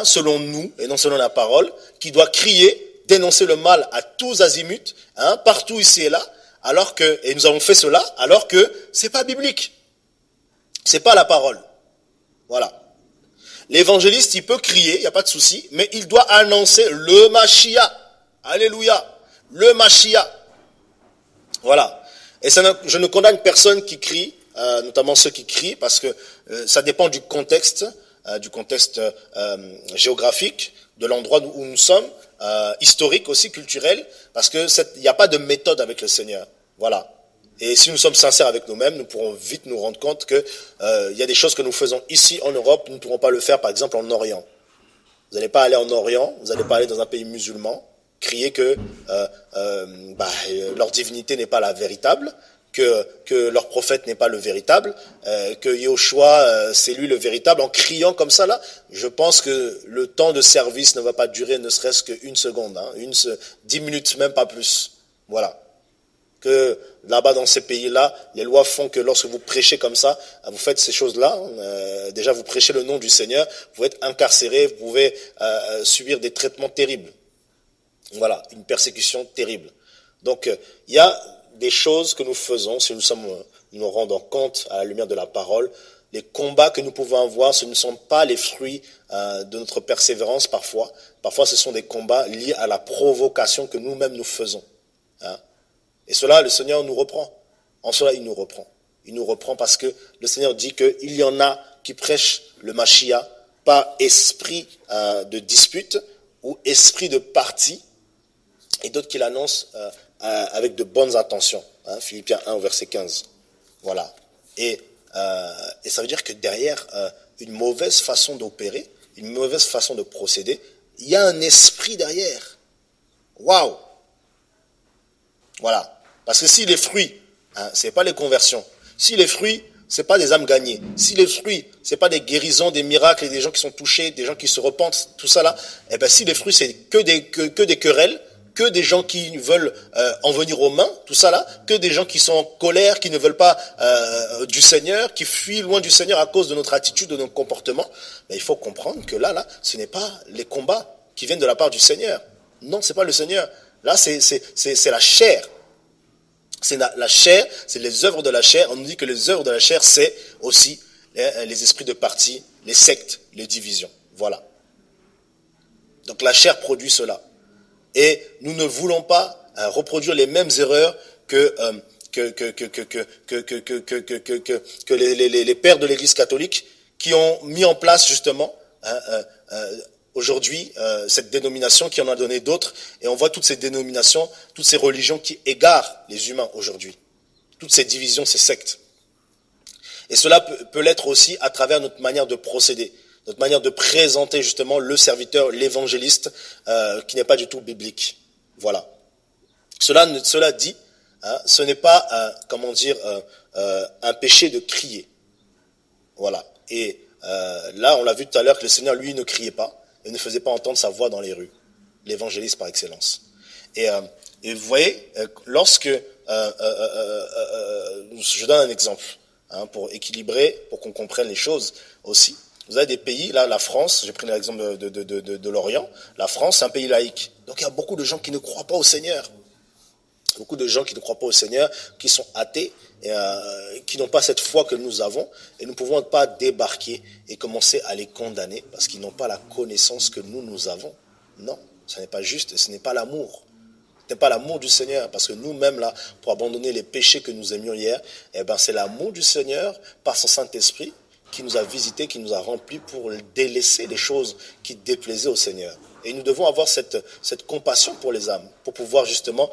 [SPEAKER 2] selon nous, et non selon la parole, qui doit crier, dénoncer le mal à tous azimuts, partout ici et là, et nous avons fait cela, alors que c'est pas biblique. C'est pas la parole. Voilà. L'évangéliste, il peut crier, il n'y a pas de souci, mais il doit annoncer le Mashiach. Alléluia. Le Mashiach. Voilà. Et je ne condamne personne qui crie, notamment ceux qui crient, parce que ça dépend du contexte géographique, de l'endroit où nous sommes, historique aussi, culturel, parce que il n'y a pas de méthode avec le Seigneur. Voilà. Et si nous sommes sincères avec nous-mêmes, nous pourrons vite nous rendre compte que il y a des choses que nous faisons ici en Europe, nous ne pourrons pas le faire par exemple en Orient. Vous n'allez pas aller en Orient, vous n'allez pas aller dans un pays musulman, crier que leur divinité n'est pas la véritable, que leur prophète n'est pas le véritable, que Yoshua c'est lui le véritable, en criant comme ça là. Je pense que le temps de service ne va pas durer ne serait-ce qu'une seconde, 10 minutes, même pas plus. Voilà. Que là-bas dans ces pays-là, les lois font que lorsque vous prêchez comme ça, vous faites ces choses-là, déjà vous prêchez le nom du Seigneur, vous pouvez être incarcéré, vous pouvez subir des traitements terribles. Voilà, une persécution terrible. Donc il y a des choses que nous faisons, si nous rendons compte à la lumière de la parole, les combats que nous pouvons avoir, ce ne sont pas les fruits de notre persévérance parfois. Parfois ce sont des combats liés à la provocation que nous-mêmes nous faisons. Et cela, le Seigneur nous reprend. En cela, il nous reprend. Il nous reprend parce que le Seigneur dit qu'il y en a qui prêchent le Mashiach par esprit de dispute ou esprit de parti, et d'autres qui l'annoncent avec de bonnes intentions. Philippiens 1, verset 15. Voilà. Et ça veut dire que derrière une mauvaise façon d'opérer, une mauvaise façon de procéder, il y a un esprit derrière. Waouh! Voilà. Parce que si les fruits, c'est pas les conversions, si les fruits, c'est pas des âmes gagnées, si les fruits, c'est pas des guérisons, des miracles et des gens qui sont touchés, des gens qui se repentent, tout ça là, eh ben si les fruits c'est que des querelles, que des gens qui veulent en venir aux mains, tout ça là, que des gens qui sont en colère, qui ne veulent pas du Seigneur, qui fuient loin du Seigneur à cause de notre attitude, de notre comportement, ben, il faut comprendre que là, ce n'est pas les combats qui viennent de la part du Seigneur. Non, c'est pas le Seigneur. Là, c'est la chair. C'est la chair, c'est les œuvres de la chair. On nous dit que les œuvres de la chair, c'est aussi les esprits de parti, les sectes, les divisions. Voilà. Donc la chair produit cela. Et nous ne voulons pas reproduire les mêmes erreurs que les pères de l'Église catholique qui ont mis en place justement aujourd'hui cette dénomination, qui en a donné d'autres, et on voit toutes ces dénominations, toutes ces religions qui égarent les humains aujourd'hui, toutes ces divisions, ces sectes. Et cela peut l'être aussi à travers notre manière de procéder, notre manière de présenter justement le serviteur, l'évangéliste, qui n'est pas du tout biblique. Voilà. Cela dit, ce n'est pas, un péché de crier. Voilà. Et là, on l'a vu tout à l'heure que le Seigneur, lui, ne criait pas et ne faisait pas entendre sa voix dans les rues. L'évangéliste par excellence. Et vous voyez, lorsque, je donne un exemple, pour équilibrer, pour qu'on comprenne les choses aussi. Vous avez des pays, là, la France, j'ai pris l'exemple de l'Orient, la France, c'est un pays laïque. Donc il y a beaucoup de gens qui ne croient pas au Seigneur. Beaucoup de gens qui ne croient pas au Seigneur, qui sont athées, et, qui n'ont pas cette foi que nous avons, et nous ne pouvons pas débarquer et commencer à les condamner, parce qu'ils n'ont pas la connaissance que nous avons. Non, ce n'est pas juste, ce n'est pas l'amour. Ce n'est pas l'amour du Seigneur, parce que nous-mêmes, là, pour abandonner les péchés que nous aimions hier, c'est l'amour du Seigneur, par son Saint-Esprit, qui nous a visités, qui nous a remplis pour délaisser les choses qui déplaisaient au Seigneur. Et nous devons avoir cette compassion pour les âmes, pour pouvoir justement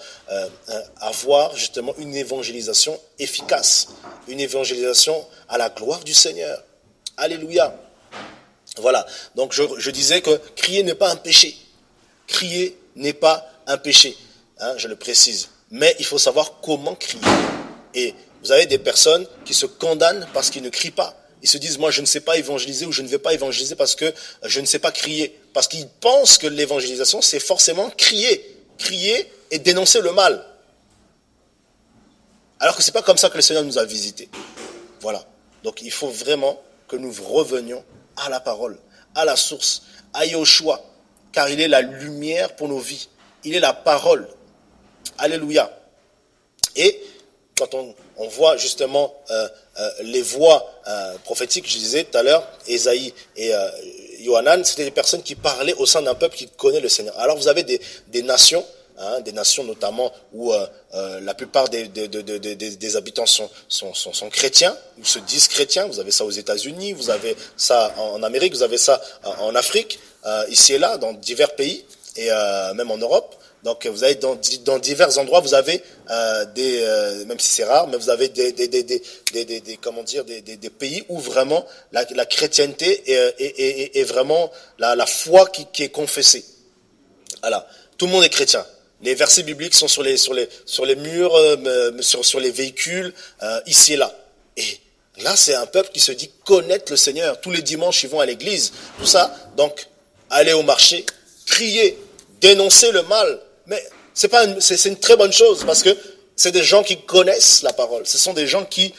[SPEAKER 2] avoir justement une évangélisation efficace, une évangélisation à la gloire du Seigneur. Alléluia. Voilà, donc je disais que crier n'est pas un péché. Crier n'est pas un péché, je le précise. Mais il faut savoir comment crier. Et vous avez des personnes qui se condamnent parce qu'ils ne crient pas. Ils se disent, moi je ne sais pas évangéliser ou je ne vais pas évangéliser parce que je ne sais pas crier. Parce qu'ils pensent que l'évangélisation, c'est forcément crier. Crier et dénoncer le mal. Alors que ce n'est pas comme ça que le Seigneur nous a visités. Voilà. Donc il faut vraiment que nous revenions à la parole, à la source, à Yahushua. Car il est la lumière pour nos vies. Il est la parole. Alléluia. Et quand on voit justement les voix prophétiques, je disais tout à l'heure, Ésaïe et Yohanan, c'était des personnes qui parlaient au sein d'un peuple qui connaît le Seigneur. Alors vous avez des nations, des nations notamment où la plupart des habitants sont chrétiens, ils se disent chrétiens. Vous avez ça aux États-Unis, vous avez ça en Amérique, vous avez ça en Afrique, ici et là, dans divers pays, et même en Europe. Donc vous avez dans divers endroits, vous avez même si c'est rare, mais vous avez des pays où vraiment la chrétienté est vraiment la foi qui est confessée. Voilà, tout le monde est chrétien. Les versets bibliques sont sur les murs, sur les véhicules, ici et là. Et là, c'est un peuple qui se dit connaître le Seigneur. Tous les dimanches, ils vont à l'église, tout ça. Donc, aller au marché, crier, dénoncer le mal. Mais c'est une très bonne chose, parce que c'est des gens qui connaissent la parole. Ce sont des gens qui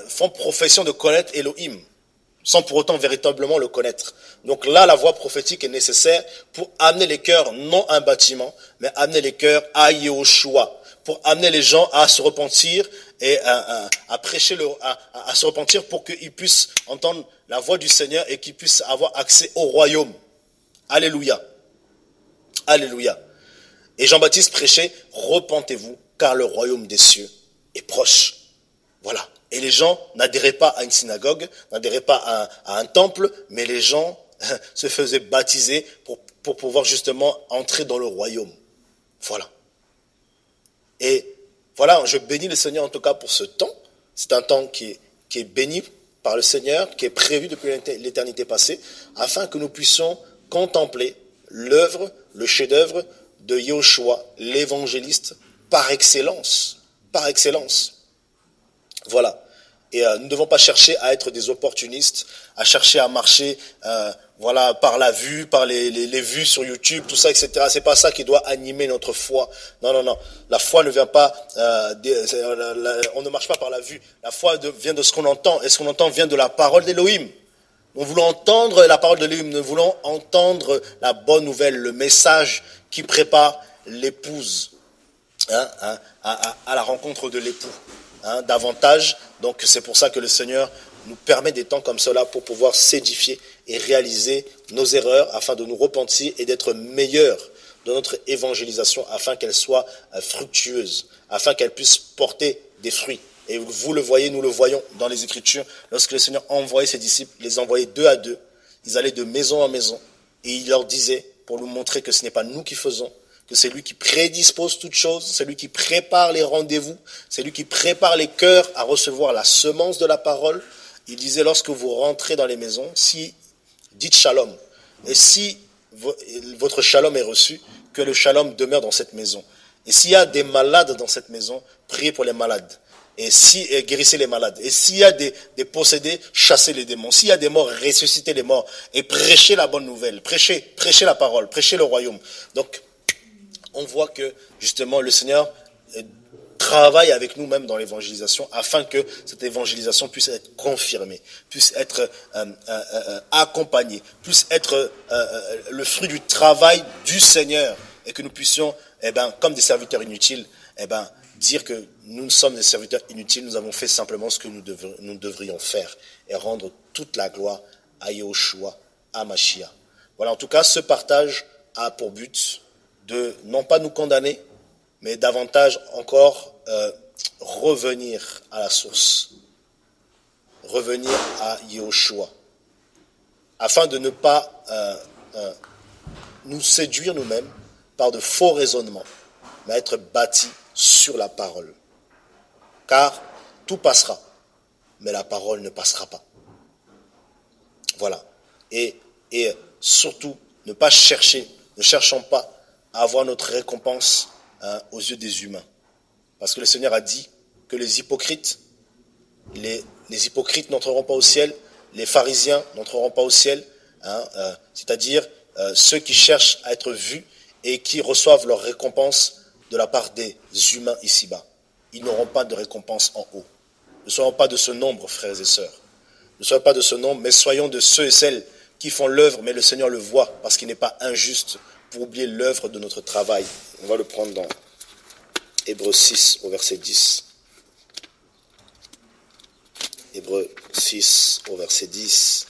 [SPEAKER 2] font profession de connaître Elohim, sans pour autant véritablement le connaître. Donc là, la voix prophétique est nécessaire pour amener les cœurs, non à un bâtiment, mais amener les cœurs à Yahushua, pour amener les gens à se repentir et à prêcher, à se repentir pour qu'ils puissent entendre la voix du Seigneur et qu'ils puissent avoir accès au royaume. Alléluia. Alléluia. Et Jean-Baptiste prêchait, repentez-vous, car le royaume des cieux est proche. Voilà. Et les gens n'adhéraient pas à une synagogue, n'adhéraient pas à un temple, mais les gens se faisaient baptiser pour pouvoir justement entrer dans le royaume. Voilà. Et voilà, je bénis le Seigneur en tout cas pour ce temps. C'est un temps qui est béni par le Seigneur, qui est prévu depuis l'éternité passée, afin que nous puissions contempler l'œuvre, le chef-d'œuvre de Yahushua, l'évangéliste, par excellence. Par excellence. Voilà. Et nous ne devons pas chercher à être des opportunistes, à chercher à marcher par la vue, par les vues sur YouTube, tout ça, etc. C'est pas ça qui doit animer notre foi. Non, non, non. La foi ne vient pas, on ne marche pas par la vue. La foi vient de ce qu'on entend. Et ce qu'on entend vient de la parole d'Elohim. Nous voulons entendre la parole de l'Élohim, nous voulons entendre la bonne nouvelle, le message qui prépare l'épouse à la rencontre de l'époux. Davantage, donc c'est pour ça que le Seigneur nous permet des temps comme cela pour pouvoir s'édifier et réaliser nos erreurs afin de nous repentir et d'être meilleurs de notre évangélisation afin qu'elle soit fructueuse, afin qu'elle puisse porter des fruits. Et vous le voyez, nous le voyons dans les Écritures, lorsque le Seigneur envoyait ses disciples, il les envoyait 2 à 2, ils allaient de maison en maison, et il leur disait, pour nous montrer que ce n'est pas nous qui faisons, que c'est lui qui prédispose toutes choses, c'est lui qui prépare les rendez-vous, c'est lui qui prépare les cœurs à recevoir la semence de la parole. Il disait, lorsque vous rentrez dans les maisons, si dites shalom, et si votre shalom est reçu, que le shalom demeure dans cette maison. Et s'il y a des malades dans cette maison, priez pour les malades. Et guérissez les malades. Et s'il y a des possédés, chassez les démons. S'il y a des morts, ressuscitez les morts. Et prêchez la bonne nouvelle. Prêchez la parole. Prêchez le royaume. Donc, on voit que, justement, le Seigneur travaille avec nous-mêmes dans l'évangélisation afin que cette évangélisation puisse être confirmée, puisse être accompagnée, puisse être le fruit du travail du Seigneur et que nous puissions, comme des serviteurs inutiles, dire que nous sommes des serviteurs inutiles, nous avons fait simplement ce que nous devrions faire et rendre toute la gloire à Yahushua, à Mashiach. Voilà, en tout cas, ce partage a pour but de non pas nous condamner, mais davantage encore revenir à la source, revenir à Yahushua, afin de ne pas nous séduire nous-mêmes par de faux raisonnements, mais être bâtis sur la parole. Car tout passera, mais la parole ne passera pas. Voilà. Et surtout, ne cherchons pas à avoir notre récompense aux yeux des humains. Parce que le Seigneur a dit que les hypocrites n'entreront pas au ciel, les pharisiens n'entreront pas au ciel, c'est-à-dire ceux qui cherchent à être vus et qui reçoivent leur récompense de la part des humains ici-bas. Ils n'auront pas de récompense en haut. Ne soyons pas de ce nombre, frères et sœurs. Ne soyons pas de ce nombre, mais soyons de ceux et celles qui font l'œuvre, mais le Seigneur le voit, parce qu'il n'est pas injuste pour oublier l'œuvre de notre travail. On va le prendre dans Hébreux 6 au verset 10. Hébreux 6 au verset 10.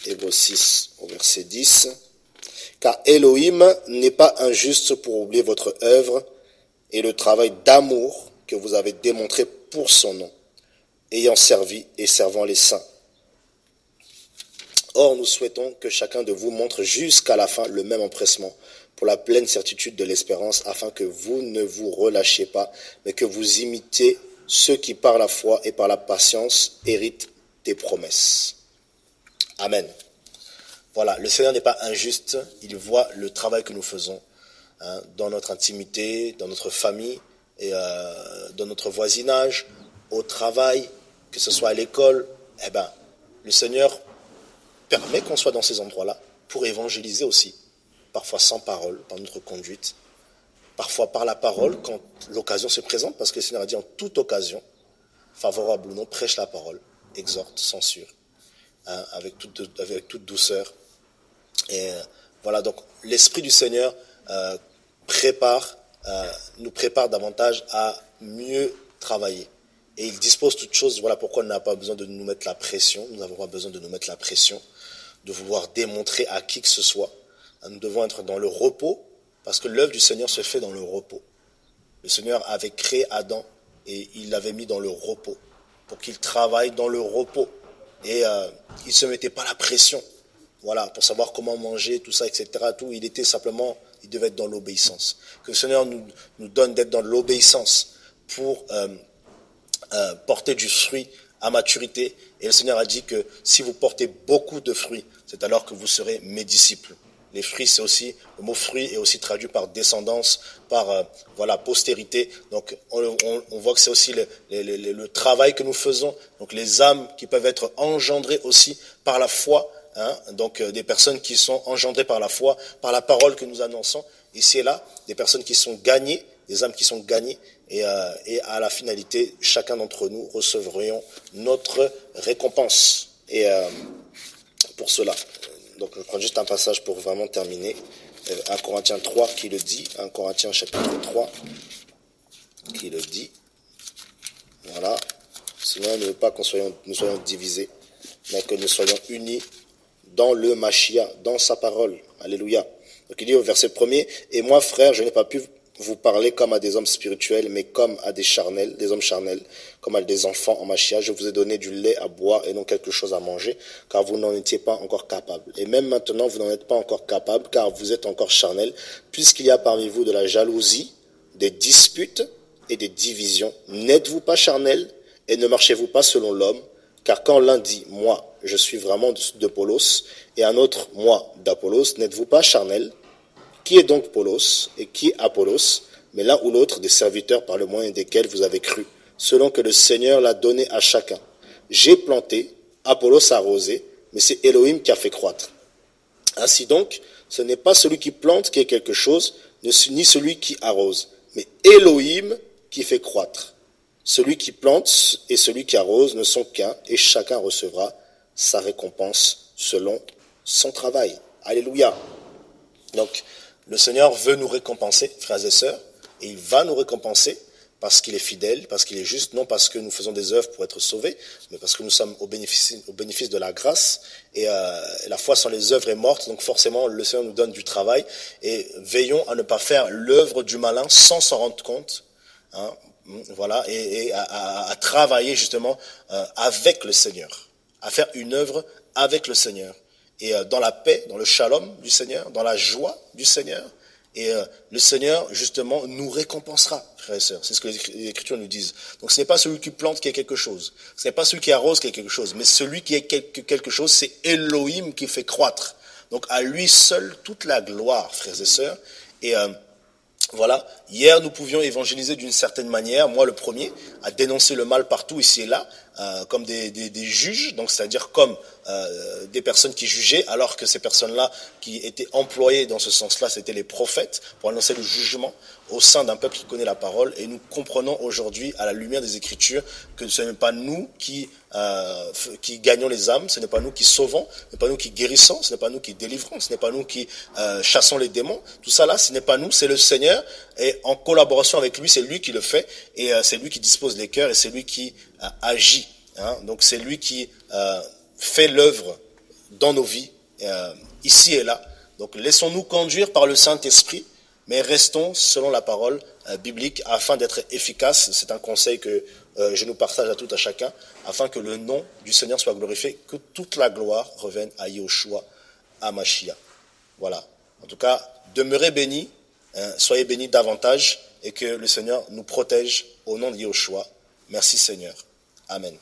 [SPEAKER 2] Hébreux 6 au verset 10. Car Elohim n'est pas injuste pour oublier votre œuvre et le travail d'amour que vous avez démontré pour son nom, ayant servi et servant les saints. Or, nous souhaitons que chacun de vous montre jusqu'à la fin le même empressement pour la pleine certitude de l'espérance, afin que vous ne vous relâchiez pas, mais que vous imitiez ceux qui, par la foi et par la patience, héritent des promesses. Amen. Voilà, le Seigneur n'est pas injuste, il voit le travail que nous faisons dans notre intimité, dans notre famille, et dans notre voisinage, au travail, que ce soit à l'école. Le Seigneur permet qu'on soit dans ces endroits-là pour évangéliser aussi, parfois sans parole, par notre conduite, parfois par la parole quand l'occasion se présente, parce que le Seigneur a dit en toute occasion, favorable ou non, prêche la parole, exhorte, censure, avec toute douceur. Et voilà, donc l'Esprit du Seigneur nous prépare davantage à mieux travailler. Et il dispose toutes choses, voilà pourquoi on n'a pas besoin de nous mettre la pression, nous n'avons pas besoin de nous mettre la pression, de vouloir démontrer à qui que ce soit. Nous devons être dans le repos, parce que l'œuvre du Seigneur se fait dans le repos. Le Seigneur avait créé Adam et il l'avait mis dans le repos, pour qu'il travaille dans le repos. Et il ne se mettait pas la pression, voilà, pour savoir comment manger, tout ça, etc. Il devait être dans l'obéissance. Que le Seigneur nous donne d'être dans l'obéissance pour porter du fruit à maturité. Et le Seigneur a dit que si vous portez beaucoup de fruits, c'est alors que vous serez mes disciples. Les fruits, c'est aussi, le mot fruit est aussi traduit par descendance, par postérité. Donc on voit que c'est aussi le travail que nous faisons. Donc les âmes qui peuvent être engendrées aussi par la foi. Donc des personnes qui sont engendrées par la foi, par la parole que nous annonçons. Ici et là, des personnes qui sont gagnées, des âmes qui sont gagnées. Et à la finalité, chacun d'entre nous recevrions notre récompense. Et pour cela, donc je prends juste un passage pour vraiment terminer. 1 Corinthiens 3 qui le dit, 1 Corinthiens chapitre 3 qui le dit. Voilà. Sinon, il ne veut pas nous soyons divisés, mais que nous soyons unis
[SPEAKER 1] dans le Mashiach, dans sa parole. Alléluia. Donc il dit au verset 1er, « Et moi, frère, je n'ai pas pu vous parler comme à des hommes spirituels, mais comme à des charnels, des hommes charnels, comme à des enfants en Mashiach. Je vous ai donné du lait à boire et non quelque chose à manger, car vous n'en étiez pas encore capable. Et même maintenant, vous n'en êtes pas encore capable, car vous êtes encore charnels, puisqu'il y a parmi vous de la jalousie, des disputes et des divisions. N'êtes-vous pas charnels et ne marchez-vous pas selon l'homme? Car quand l'un dit, moi, je suis vraiment d'Apollos, et un autre, moi, d'Apollos, n'êtes-vous pas charnels? Qui est donc Apollos et qui est Apollos? Mais l'un ou l'autre des serviteurs par le moyen desquels vous avez cru, selon que le Seigneur l'a donné à chacun. J'ai planté, Apollos a arrosé, mais c'est Elohim qui a fait croître. Ainsi donc, ce n'est pas celui qui plante qui est quelque chose, ni celui qui arrose, mais Elohim qui fait croître. Celui qui plante et celui qui arrose ne sont qu'un, et chacun recevra sa récompense selon son travail. Alléluia.
[SPEAKER 2] Donc, le Seigneur veut nous récompenser, frères et sœurs, et il va nous récompenser parce qu'il est fidèle, parce qu'il est juste, non parce que nous faisons des œuvres pour être sauvés, mais parce que nous sommes au bénéfice de la grâce, et la foi sans les œuvres est morte, donc forcément le Seigneur nous donne du travail, et veillons à ne pas faire l'œuvre du malin sans s'en rendre compte, hein, voilà, et à travailler justement avec le Seigneur, à faire une œuvre avec le Seigneur. Et dans la paix, dans le shalom du Seigneur, dans la joie du Seigneur. Et le Seigneur, justement, nous récompensera, frères et sœurs. C'est ce que les Écritures nous disent. Donc ce n'est pas celui qui plante qui est quelque chose. Ce n'est pas celui qui arrose qui est quelque chose. Mais celui qui est quelque chose, c'est Elohim qui fait croître. Donc à lui seul, toute la gloire, frères et sœurs. Et voilà, hier nous pouvions évangéliser d'une certaine manière, moi le premier, à dénoncer le mal partout ici et là, comme des juges, donc c'est-à-dire comme des personnes qui jugeaient, alors que ces personnes-là qui étaient employées dans ce sens-là, c'était les prophètes, pour annoncer le jugement au sein d'un peuple qui connaît la parole, et nous comprenons aujourd'hui, à la lumière des Écritures, que ce n'est pas nous qui gagnons les âmes, ce n'est pas nous qui sauvons, ce n'est pas nous qui guérissons, ce n'est pas nous qui délivrons, ce n'est pas nous qui chassons les démons, tout ça là, ce n'est pas nous, c'est le Seigneur, et en collaboration avec lui, c'est lui qui le fait, et c'est lui qui dispose les cœurs, et c'est lui qui agit, hein. Donc c'est lui qui fait l'œuvre dans nos vies, ici et là. Donc laissons-nous conduire par le Saint-Esprit, mais restons selon la parole biblique afin d'être efficaces. C'est un conseil que je nous partage à tout à chacun, afin que le nom du Seigneur soit glorifié, que toute la gloire revienne à Yahushua, à Mashiach. Voilà. En tout cas, demeurez bénis, soyez bénis davantage, et que le Seigneur nous protège au nom de Yahushua. Merci Seigneur. Amen.